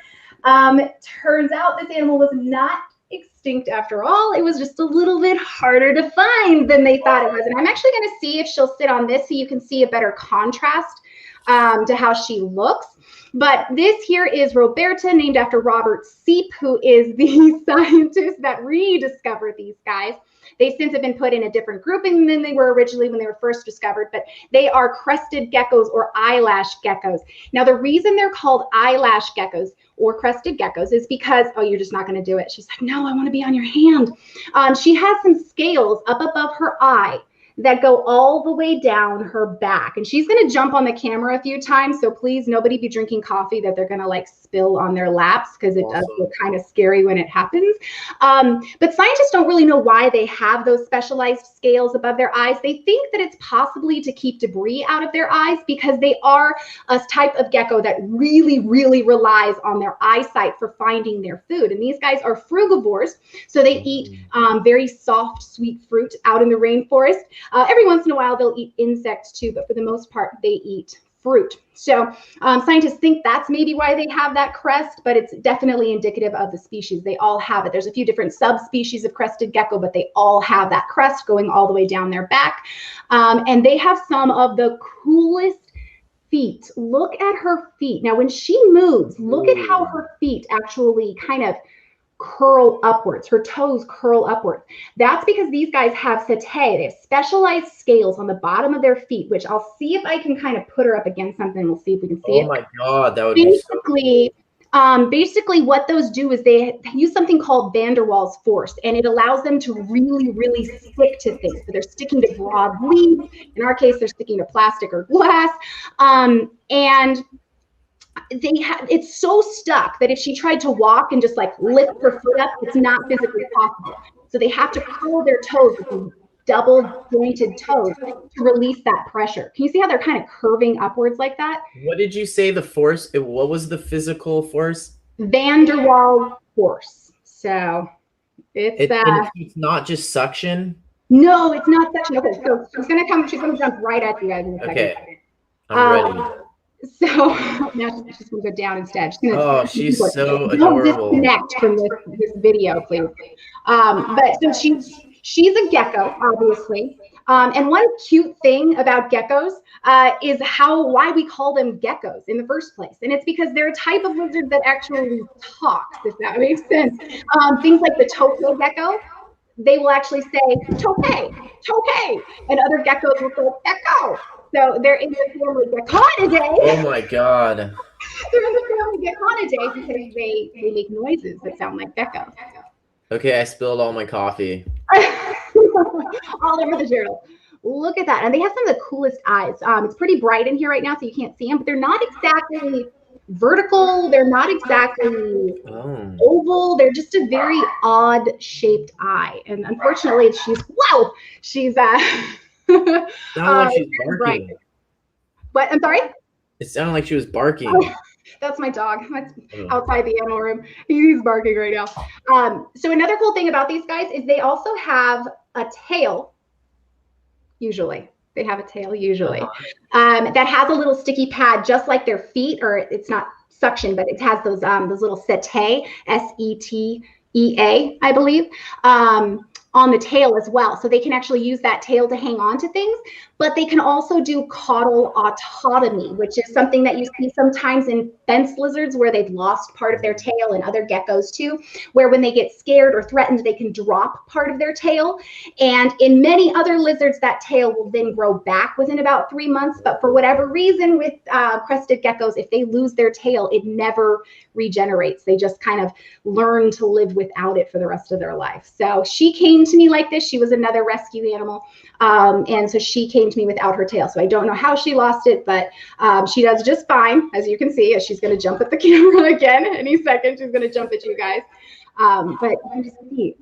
Turns out this animal was not extinct after all. It was just a little bit harder to find than they thought it was. And I'm actually going to see if she'll sit on this so you can see a better contrast to how she looks. But this here is Roberta, named after Robert Seep, who is the scientist that rediscovered these guys. They since have been put in a different grouping than they were originally when they were first discovered, but they are crested geckos or eyelash geckos. Now, the reason they're called eyelash geckos or crested geckos is because, oh, you're just not going to do it. She's like, no, I want to be on your hand. She has some scales up above her eye that go all the way down her back. And she's going to jump on the camera a few times. So please, nobody be drinking coffee that they're going to like spill on their laps, because it does look kind of scary when it happens. But scientists don't really know why they have those specialized scales above their eyes. They think that it's possibly to keep debris out of their eyes, because they are a type of gecko that really, really relies on their eyesight for finding their food. And these guys are frugivores. So they eat very soft, sweet fruit out in the rainforest. Every once in a while, they'll eat insects too, but for the most part, they eat fruit. So scientists think that's maybe why they have that crest, but it's definitely indicative of the species. They all have it. There's a few different subspecies of crested gecko, but they all have that crest going all the way down their back. And they have some of the coolest feet. Look at her feet. Now, when she moves, look at how her feet actually kind of curl upwards. Her toes curl upwards. That's because these guys have setae. They have specialized scales on the bottom of their feet, which I'll see if I can kind of put her up against something. We'll see if we can see it. Oh my God, that would be so cool. Basically what those do is they use something called van der Waals force, and it allows them to really, really stick to things. So they're sticking to broad leaves. In our case, they're sticking to plastic or glass. And it's so stuck that if she tried to walk and just like lift her foot up, it's not physically possible. So they have to curl their toes with these double jointed toes to release that pressure. Can you see how they're kind of curving upwards like that? What did you say the force? What was the physical force? Van der Waals force. So it's And it's not just suction. no, it's not suction. Okay, so she's gonna jump right at you guys in a second. Okay, I'm ready. So now she's gonna go down instead. She's so don't adorable. disconnect from this video, please. But so she's a gecko, obviously. And one cute thing about geckos is why we call them geckos in the first place. And it's because they're a type of lizard that actually talks, if that makes sense. Things like the tokay gecko, they will actually say tokay, tokay, and other geckos will say gecko. So they're in the family Geckonidae. Oh my god. They're in the family Geckonidae because they make noises that sound like geckos. Okay, I spilled all my coffee. All over the journal. Look at that. And they have some of the coolest eyes. It's pretty bright in here right now, so you can't see them, but they're not exactly vertical. They're not exactly oval. They're just a very odd shaped eye. And unfortunately, she's Sounded like she's barking. bright. What? I'm sorry? It sounded like she was barking. That's my dog. That's outside the animal room. He's barking right now. So another cool thing about these guys is they also have a tail. Usually, they have a tail. Usually, that has a little sticky pad, just like their feet, or it's not suction, but it has those little setae, SETEA, I believe, on the tail as well. So they can actually use that tail to hang on to things, but they can also do caudal autotomy, which is something that you see sometimes in fence lizards where they've lost part of their tail, and other geckos too, where when they get scared or threatened, they can drop part of their tail. And in many other lizards, that tail will then grow back within about 3 months. But for whatever reason with crested geckos, if they lose their tail, it never regenerates. They just kind of learn to live without it for the rest of their life. So she came to me like this. She was another rescue animal. And so she came to me without her tail. So I don't know how she lost it, but she does just fine, as you can see, as she's going to jump at the camera again any second. She's going to jump at you guys. But you can just see,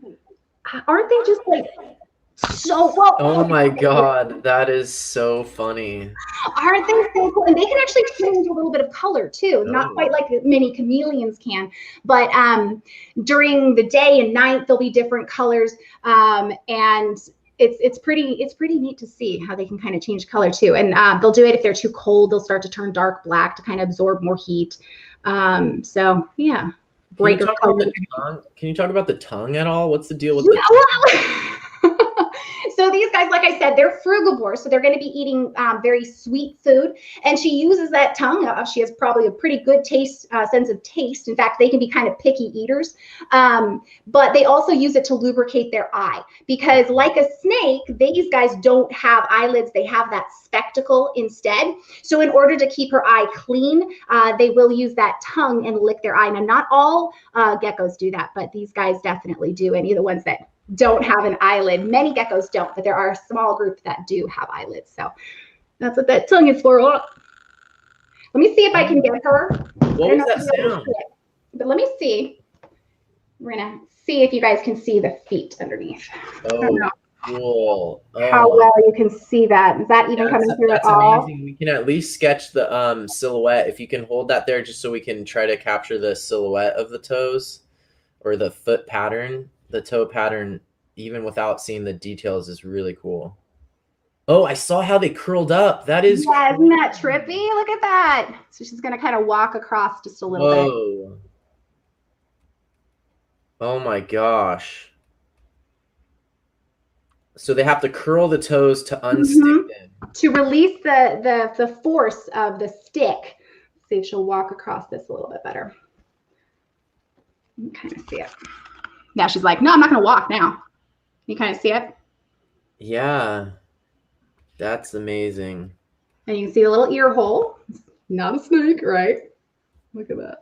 aren't they just like so well? Oh my god, that is so funny. Aren't they so cool? And they can actually change a little bit of color too, not quite like many chameleons can, but during the day and night there'll be different colors, and it's pretty neat to see how they can kind of change color too. And they'll do it if they're too cold. They'll start to turn dark black to kind of absorb more heat. So yeah, breaker color. Can you talk about the tongue at all? What's the deal with the So these guys, like I said, they're frugivores, so they're going to be eating very sweet food, and she uses that tongue. She has probably a pretty good sense of taste. In fact, they can be kind of picky eaters, but they also use it to lubricate their eye, because like a snake, these guys don't have eyelids. They have that spectacle instead. So in order to keep her eye clean, they will use that tongue and lick their eye. Now, not all geckos do that, but these guys definitely do. Any of the ones that don't have an eyelid. Many geckos don't, but there are a small group that do have eyelids. So that's what that tongue is for. Let me see if I can get her. What was that sound? But let me see. We're going to see if you guys can see the feet underneath. Oh, cool. How well you can see that. Is that even coming through at all? That's amazing. We can at least sketch the silhouette. If you can hold that there just so we can try to capture the silhouette of the toes or the foot pattern. The toe pattern, even without seeing the details, is really cool. Oh, I saw how they curled up. That is cool. Isn't that trippy? Look at that. So she's going to kind of walk across just a little bit. Oh my gosh. So they have to curl the toes to unstick them. To release the force of the stick. Let's see if she'll walk across this a little bit better. You can kind of see it. Now she's like, no, I'm not going to walk now. You kind of see it? Yeah. That's amazing. And you can see the little ear hole. Not a snake, right? Look at that.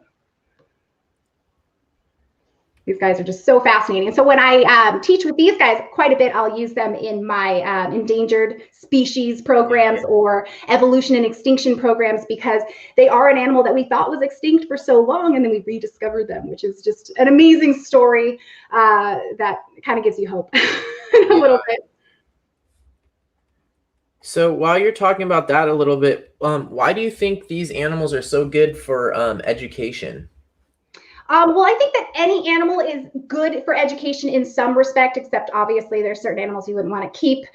These guys are just so fascinating. And so when I teach with these guys quite a bit, I'll use them in my endangered species programs or evolution and extinction programs, because they are an animal that we thought was extinct for so long, and then we rediscovered them, which is just an amazing story that kind of gives you hope a little bit. So while you're talking about that a little bit, why do you think these animals are so good for education? Well, I think that any animal is good for education in some respect, except obviously there's certain animals you wouldn't want to keep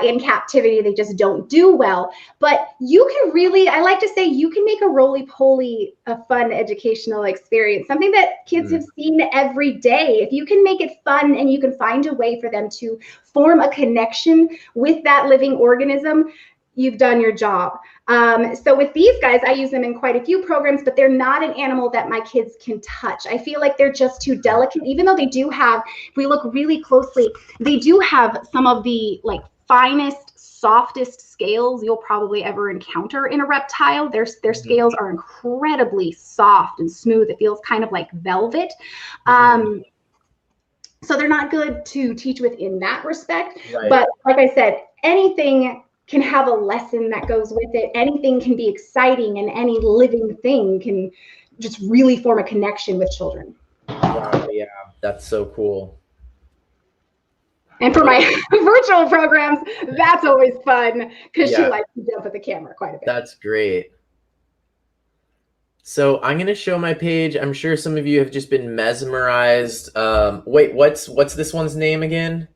in captivity. They just don't do well. But you can really, I like to say, you can make a roly-poly a fun educational experience, something that kids have seen every day. If you can make it fun and you can find a way for them to form a connection with that living organism, you've done your job. So with these guys, I use them in quite a few programs, but they're not an animal that my kids can touch. I feel like they're just too delicate, even though they do have, if we look really closely, they do have some of the like finest, softest scales you'll probably ever encounter in a reptile. Their scales are incredibly soft and smooth. It feels kind of like velvet. So they're not good to teach with in that respect. Right. But like I said, anything can have a lesson that goes with it. Anything can be exciting, and any living thing can just really form a connection with children. Wow, yeah, that's so cool. And for my virtual programs, that's always fun, because she likes to jump at the camera quite a bit. That's great. So I'm going to show my page. I'm sure some of you have just been mesmerized. Wait, what's this one's name again?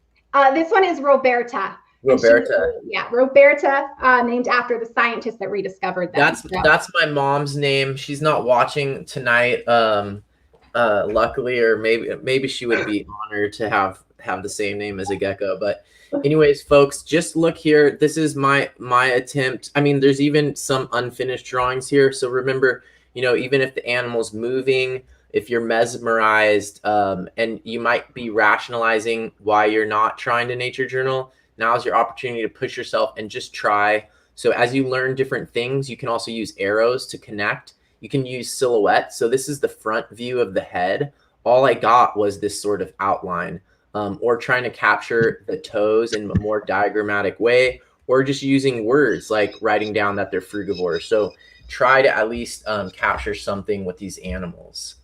This one is Roberta. Roberta. Roberta, named after the scientist that rediscovered them. That's my mom's name. She's not watching tonight, luckily, or maybe she would be honored to have the same name as a gecko. But anyways, folks, just look here. This is my attempt. I mean, there's even some unfinished drawings here. So remember, even if the animal's moving, if you're mesmerized, and you might be rationalizing why you're not trying to nature journal, now's your opportunity to push yourself and just try. So as you learn different things, you can also use arrows to connect. You can use silhouette. So this is the front view of the head. All I got was this sort of outline, or trying to capture the toes in a more diagrammatic way, or just using words like writing down that they're frugivores. So try to at least capture something with these animals.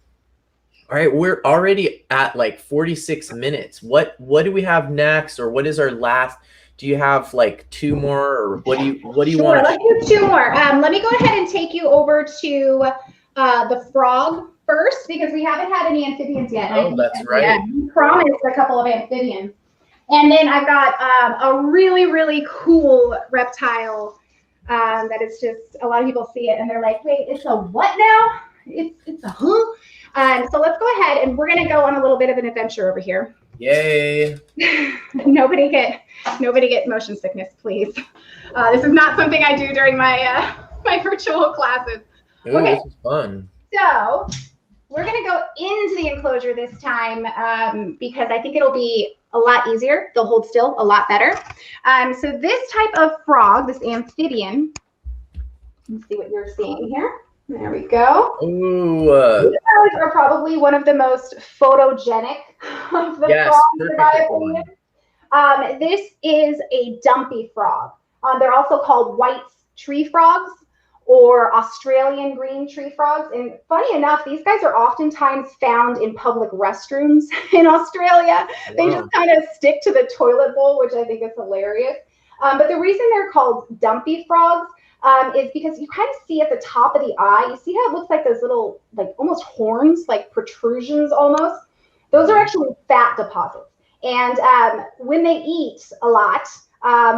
All right, we're already at like 46 minutes. What do we have next, or what is our last? Do you have like two more, or what do you want? Let's do two more. Let me go ahead and take you over to the frog first, because we haven't had any amphibians yet. Oh, that's right. We promised a couple of amphibians, and then I've got a really, really cool reptile that is just, a lot of people see it and they're like, wait, it's a what now? It's a huh? So let's go ahead, and we're going to go on a little bit of an adventure over here. Yay. Nobody get motion sickness, please. This is not something I do during my my virtual classes. Ooh, okay. This is fun. So we're going to go into the enclosure this time, because I think it'll be a lot easier. They'll hold still a lot better. So this type of frog, this amphibian, let's see what you're seeing here. There we go. Ooh. These guys are probably one of the most photogenic of the frogs, in my opinion. This is a dumpy frog. They're also called white tree frogs or Australian green tree frogs. And funny enough, these guys are oftentimes found in public restrooms in Australia. Wow. They just kind of stick to the toilet bowl, which I think is hilarious. But the reason they're called dumpy frogs is because you kind of see at the top of the eye, you see how it looks like those little, like almost horns, like protrusions almost. Those are actually fat deposits. And when they eat a lot,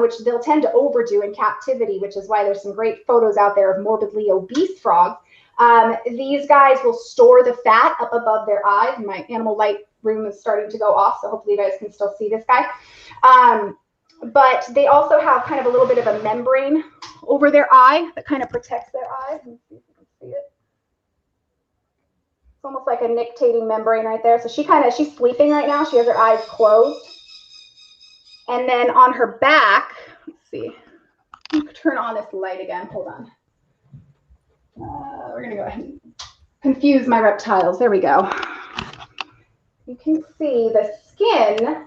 which they'll tend to overdo in captivity, which is why there's some great photos out there of morbidly obese frogs, these guys will store the fat up above their eyes. My animal light room is starting to go off, so hopefully you guys can still see this guy. But they also have kind of a little bit of a membrane over their eye that kind of protects their eye. Let me see if you can see it. It's almost like a nictating membrane right there. So she's sleeping right now. She has her eyes closed. And then on her back, let's see. Let me turn on this light again. Hold on. We're going to go ahead and confuse my reptiles. There we go. you can see the skin.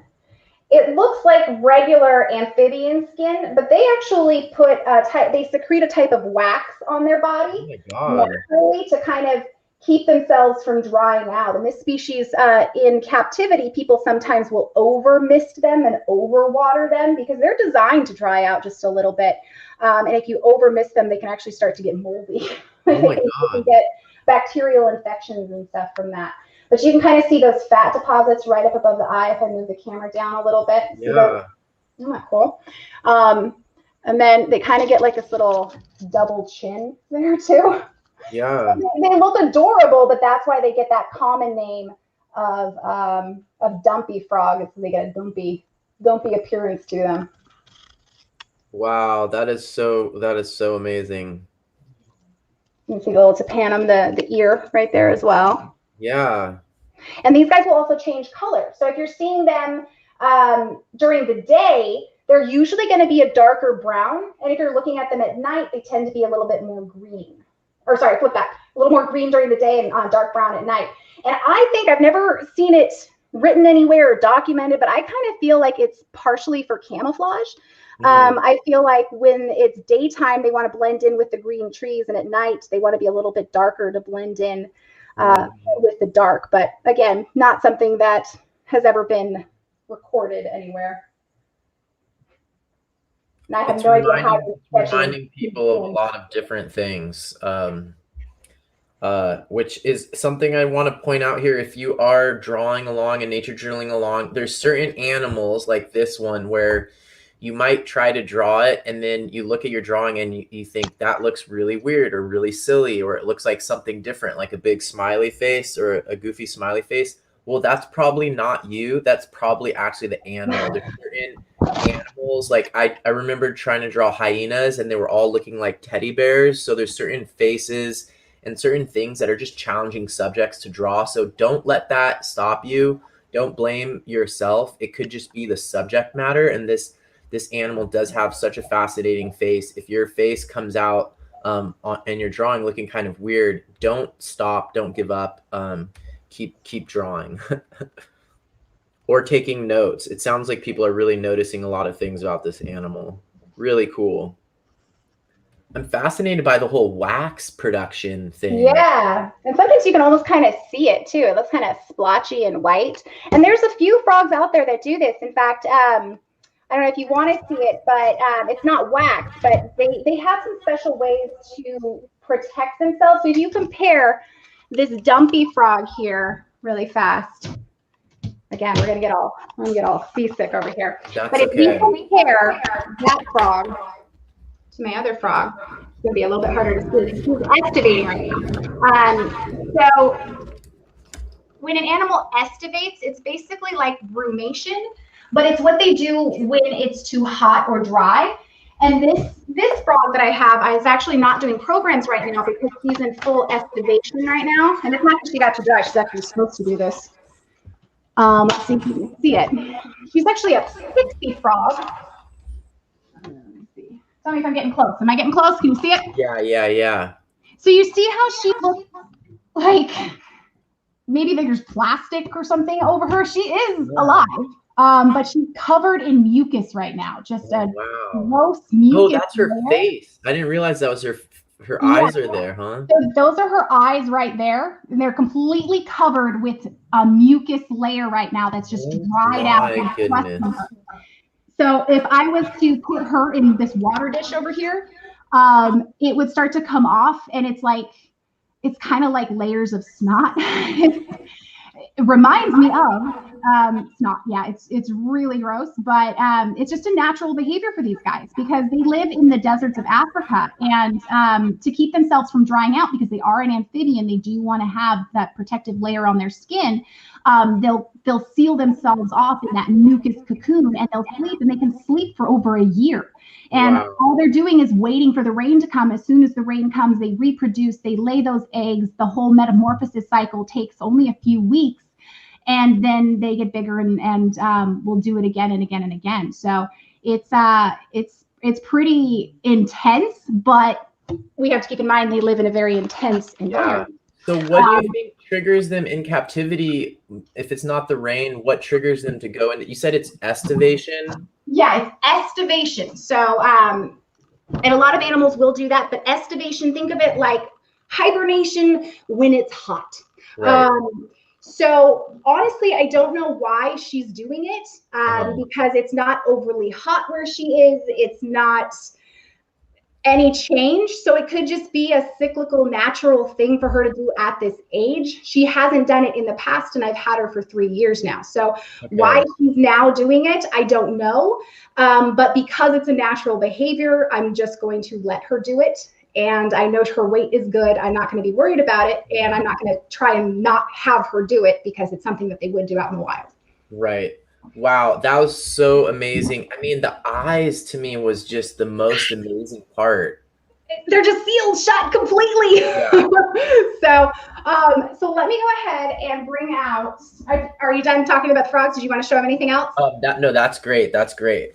It looks like regular amphibian skin, but they actually put they secrete a type of wax on their body naturally to kind of keep themselves from drying out. And this species in captivity, people sometimes will over mist them and over water them because they're designed to dry out just a little bit. And if you over mist them, they can actually start to get moldy. Oh my They can get bacterial infections and stuff from that. But you can kind of see those fat deposits right up above the eye if I move the camera down a little bit. Yeah. Isn't that cool? And then they kind of get like this little double chin there too. Yeah. They look adorable, but that's why they get that common name of dumpy frog. It's they get a dumpy appearance to them. Wow, that is so amazing. You can see the little tapanum, the ear right there as well. Yeah. And these guys will also change color. So if you're seeing them during the day, they're usually going to be a darker brown. And if you're looking at them at night, they tend to be a little bit more green. Or sorry, flip that. A little more green during the day and dark brown at night. And I think I've never seen it written anywhere or documented, but I kind of feel like it's partially for camouflage. I feel like when it's daytime, they want to blend in with the green trees, and at night, they want to be a little bit darker to blend in with the dark. But again, not something that has ever been recorded anywhere. And I have no idea how to reminding people of a lot of different things, which is something I want to point out here. If you are drawing along and nature journaling along, there's certain animals like this one where you might try to draw it and then you look at your drawing and you think that looks really weird or really silly, or it looks like something different, like a big smiley face or a goofy smiley face. Well, that's probably not you. That's probably actually the animal. There's certain animals, like I remember trying to draw hyenas and they were all looking like teddy bears. So there's certain faces and certain things that are just challenging subjects to draw. So don't let that stop you. Don't blame yourself. It could just be the subject matter. And this animal does have such a fascinating face. If your face comes out and you're drawing looking kind of weird, don't stop. Don't give up. Keep drawing or taking notes. It sounds like people are really noticing a lot of things about this animal. Really cool. I'm fascinated by the whole wax production thing. Yeah. And sometimes you can almost kind of see it too. It looks kind of splotchy and white. And there's a few frogs out there that do this. In fact, I don't know if you want to see it, but it's not wax, but they have some special ways to protect themselves. So if you compare this dumpy frog here really fast. Again, I'm gonna get all seasick over here. But if you compare that frog to my other frog, it's gonna be a little bit harder to see. He's estivating right now. So when an animal estivates, it's basically like brumation, but it's what they do when it's too hot or dry. And this frog that I have, is actually not doing programs right now because he's in full estivation right now. And it's not because she got to dry, she's actually supposed to do this. Let's see if you can see it. She's actually a pixie frog. Let me see. Tell me if I'm getting close. Am I getting close? Can you see it? Yeah. So you see how she looks like maybe there's plastic or something over her? She is alive. But she's covered in mucus right now. Just a gross mucus. Oh, that's her face. I didn't realize that was her eyes are there, huh? So those are her eyes right there. And they're completely covered with a mucus layer right now that's just dried out. My goodness. So if I was to put her in this water dish over here, it would start to come off, and it's kind of like layers of snot. It reminds me of snot. Yeah, it's really gross, but it's just a natural behavior for these guys because they live in the deserts of Africa, and to keep themselves from drying out, because they are an amphibian, they do want to have that protective layer on their skin. They'll seal themselves off in that mucus cocoon, and they'll sleep, and they can sleep for over a year. And all they're doing is waiting for the rain to come. As soon as the rain comes, they reproduce, they lay those eggs. The whole metamorphosis cycle takes only a few weeks, and then they get bigger and will do it again and again and again. So it's pretty intense, but we have to keep in mind they live in a very intense environment. So what do you think triggers them in captivity? If it's not the rain, what triggers them to go into? You said it's estivation. Yeah, it's estivation. So, and a lot of animals will do that, but estivation, think of it like hibernation when it's hot. Right. So honestly, I don't know why she's doing it, because it's not overly hot where she is. It's not any change. So it could just be a cyclical, natural thing for her to do at this age. She hasn't done it in the past, and I've had her for 3 years now. So why she's now doing it, I don't know. But because it's a natural behavior, I'm just going to let her do it. And I know her weight is good. I'm not going to be worried about it. And I'm not going to try and not have her do it because it's something that they would do out in the wild. Right. Wow, that was so amazing. I mean, the eyes to me was just the most amazing part. They're just sealed shut completely. Yeah. So let me go ahead and bring out. Are you done talking about the frogs? Did you want to show them anything else? No, that's great. That's great.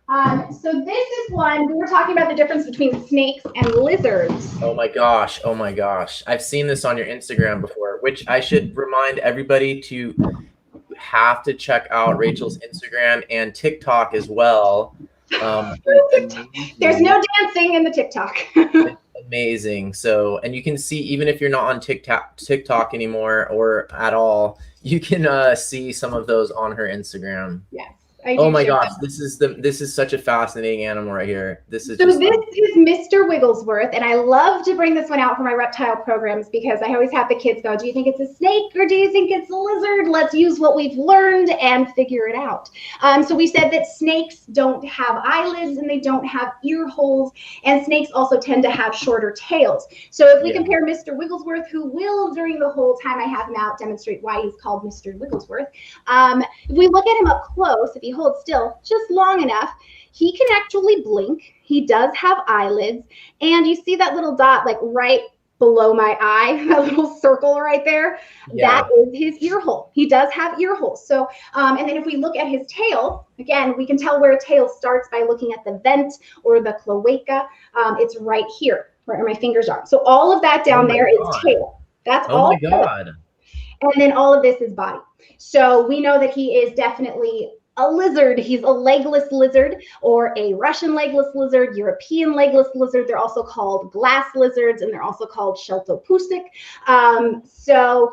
So this is one, we were talking about the difference between snakes and lizards. Oh my gosh. Oh my gosh. I've seen this on your Instagram before, which I should remind everybody to have to check out Rachel's Instagram and TikTok as well. There's no dancing in the TikTok. Amazing. So, and you can see, even if you're not on TikTok anymore or at all, you can see some of those on her Instagram. Yes. Oh my gosh, this is such a fascinating animal right here. This is Mr. Wigglesworth, and I love to bring this one out for my reptile programs because I always have the kids go, do you think it's a snake or do you think it's a lizard? Let's use what we've learned and figure it out. So we said that snakes don't have eyelids and they don't have ear holes, and snakes also tend to have shorter tails. So if we compare Mr. Wigglesworth, who will during the whole time I have him out demonstrate why he's called Mr. Wigglesworth, if we look at him up close, if he holds still just long enough, he can actually blink. He does have eyelids, and you see that little dot like right below my eye, that little circle right there, that is his ear hole. He does have ear holes. So, and then if we look at his tail, again, we can tell where a tail starts by looking at the vent or the cloaca. It's right here, where my fingers are. So all of that down there is tail. That's all. Oh my God. And then all of this is body. So we know that he is definitely a lizard. He's a legless lizard, or a Russian legless lizard, European legless lizard. They're also called glass lizards, and they're also called sheltopusik. So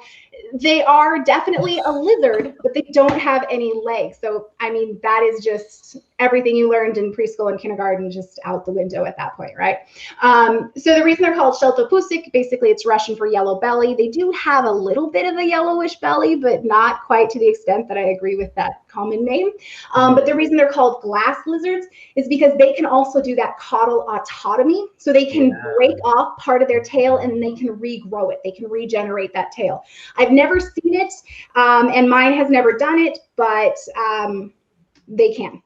they are definitely a lizard, but they don't have any legs. So, I mean, that is just everything you learned in preschool and kindergarten just out the window at that point, right? So the reason they're called sheltopusik, basically it's Russian for yellow belly. They do have a little bit of a yellowish belly, but not quite to the extent that I agree with that common name. But the reason they're called glass lizards is because they can also do that caudal autotomy. So they can break off part of their tail and they can regrow it. They can regenerate that tail. I've never seen it, and mine has never done it, but they can.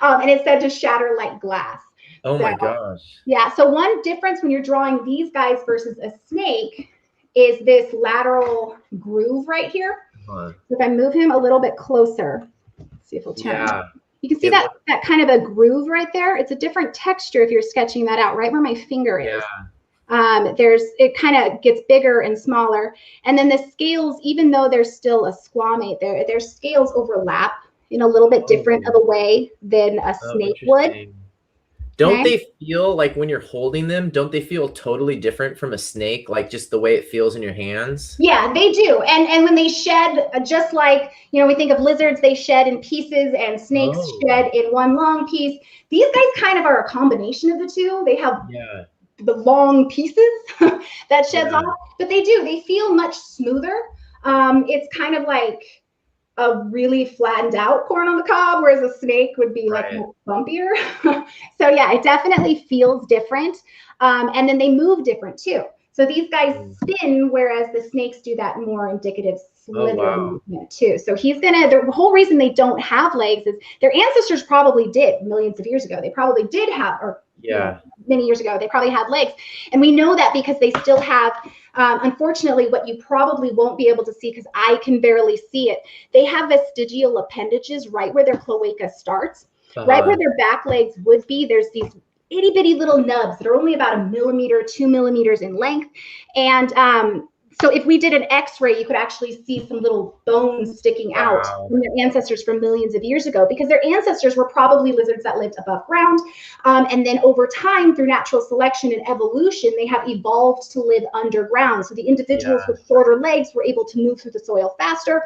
And it's said to shatter like glass. Oh my gosh. Yeah, so one difference when you're drawing these guys versus a snake is this lateral groove right here. If I move him a little bit closer, let's see if he'll turn. Yeah. You can see that kind of a groove right there. It's a different texture if you're sketching that out right where my finger is. It kind of gets bigger and smaller. And then the scales, even though there's still a squamate there, their scales overlap in a little bit different of a way than a snake would. Don't they feel like when you're holding them, don't they feel totally different from a snake, like just the way it feels in your hands? Yeah, they do. And when they shed, just like, you know, we think of lizards, they shed in pieces, and snakes shed in one long piece. These guys kind of are a combination of the two. They have the long pieces that sheds off, but they do. They feel much smoother. It's kind of like a really flattened out corn on the cob, whereas a snake would be like more bumpier. So yeah, it definitely feels different. And then they move different too. So these guys spin, whereas the snakes do that more indicative slither movement too. So the whole reason they don't have legs is their ancestors probably did millions of years ago. They probably did have, or many years ago, they probably had legs. And we know that because they still have, unfortunately, what you probably won't be able to see because I can barely see it. They have vestigial appendages right where their cloaca starts, right where their back legs would be. There's these itty bitty little nubs that are only about 1 millimeter, 2 millimeters in length. And So if we did an X-ray, you could actually see some little bones sticking out Wow. from their ancestors from millions of years ago, because their ancestors were probably lizards that lived above ground. And then over time, through natural selection and evolution, they have evolved to live underground. So the individuals Yeah. with shorter legs were able to move through the soil faster.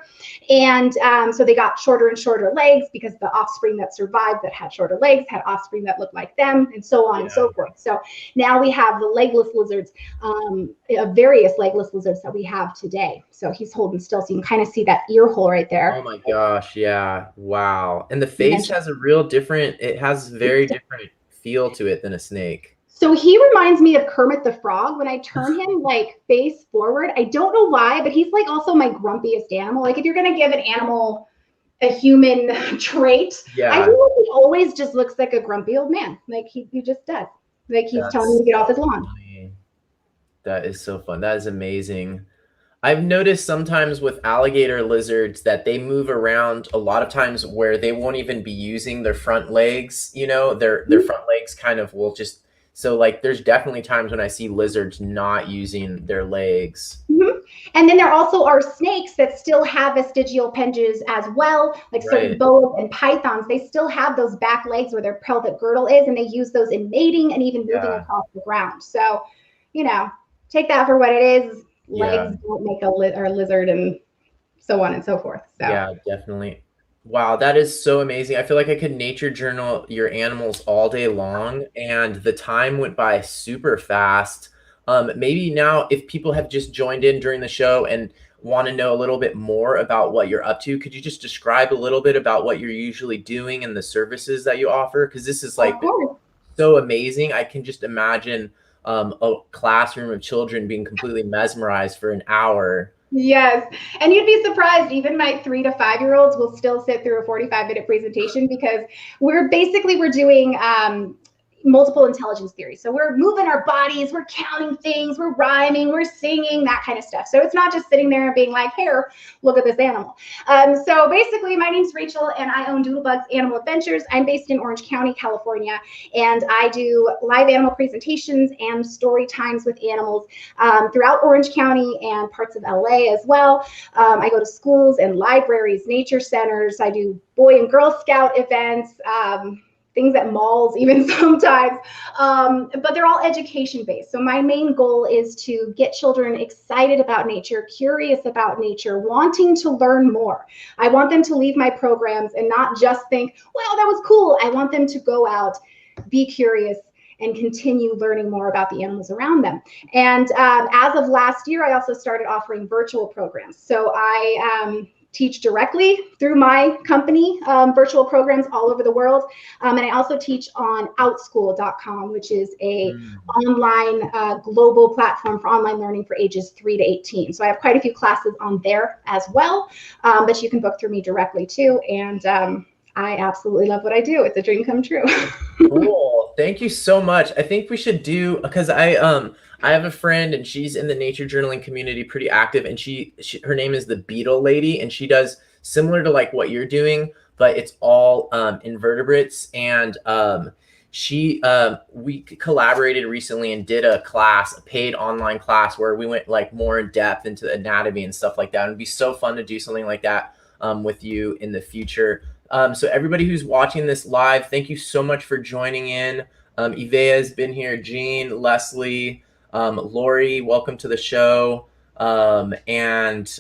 And so they got shorter and shorter legs because the offspring that survived that had shorter legs had offspring that looked like them, and so on and so forth. So now we have the legless lizards, various legless lizards that we have today. So he's holding still, so you can kind of see that ear hole right there. Oh my gosh, yeah. Wow. And the face has a real different, it has very different feel to it than a snake. So he reminds me of Kermit the Frog when I turn him like face forward. I don't know why, but he's like also my grumpiest animal. Like if you're gonna give an animal a human trait, Yeah. I feel like he always just looks like a grumpy old man. Like he just does. Like he's telling me to get off his lawn. Funny. That is so fun. That is amazing. I've noticed sometimes with alligator lizards that they move around a lot of times where they won't even be using their front legs, you know, their front legs kind of will just, so like there's definitely times when I see lizards not using their legs. Mm-hmm. And then there also are snakes that still have vestigial appendages as well, like certain boas and pythons. They still have those back legs where their pelvic girdle is, and they use those in mating and even moving across the ground. So, you know, take that for what it is. Legs don't make a lizard, and so on and so forth. So. Yeah, definitely. Wow, that is so amazing. I feel like I could nature journal your animals all day long, and the time went by super fast. Maybe now, if people have just joined in during the show and want to know a little bit more about what you're up to, could you just describe a little bit about what you're usually doing and the services that you offer? Because this is like so amazing. I can just imagine a classroom of children being completely mesmerized for an hour. Yes. And you'd be surprised, even my 3 to 5 year olds will still sit through a 45-minute presentation, because we're doing multiple intelligence theory. So we're moving our bodies, we're counting things, we're rhyming, we're singing, that kind of stuff. So it's not just sitting there and being like, here, look at this animal. So basically, my name's Rachael, and I own Doodlebugs Animal Adventures. I'm based in Orange County, California, and I do live animal presentations and story times with animals throughout Orange County and parts of LA as well. I go to schools and libraries, nature centers. I do Boy and Girl Scout events, things at malls even sometimes, but they're all education based. So my main goal is to get children excited about nature, curious about nature, wanting to learn more. I want them to leave my programs and not just think, well, that was cool. I want them to go out, be curious, and continue learning more about the animals around them. And as of last year, I also started offering virtual programs. So I teach directly through my company, virtual programs all over the world. And I also teach on outschool.com, which is a online global platform for online learning for ages 3 to 18. So I have quite a few classes on there as well, but you can book through me directly too. And I absolutely love what I do. It's a dream come true. Cool. Thank you so much. I think we should do, because I have a friend and she's in the nature journaling community, pretty active, and her name is the Beetle Lady, and she does similar to like what you're doing, but it's all invertebrates. And we collaborated recently and did a class, a paid online class, where we went like more in depth into the anatomy and stuff like that. And it'd be so fun to do something like that with you in the future. So everybody who's watching this live, thank you so much for joining in. Ivea has been here, Jean, Leslie, Lori, welcome to the show. And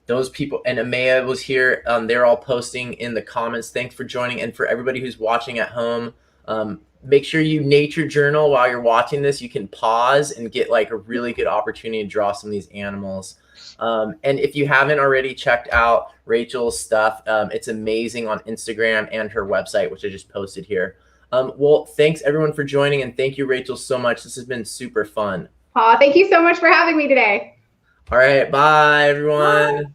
those people, and Amaya was here. They're all posting in the comments. Thanks for joining. And for everybody who's watching at home, make sure you nature journal while you're watching this. You can pause and get like a really good opportunity to draw some of these animals. And if you haven't already checked out Rachel's stuff, it's amazing on Instagram and her website, which I just posted here. Well, thanks everyone for joining, and thank you, Rachael, so much. This has been super fun. Thank you so much for having me today. All right, bye everyone. Bye.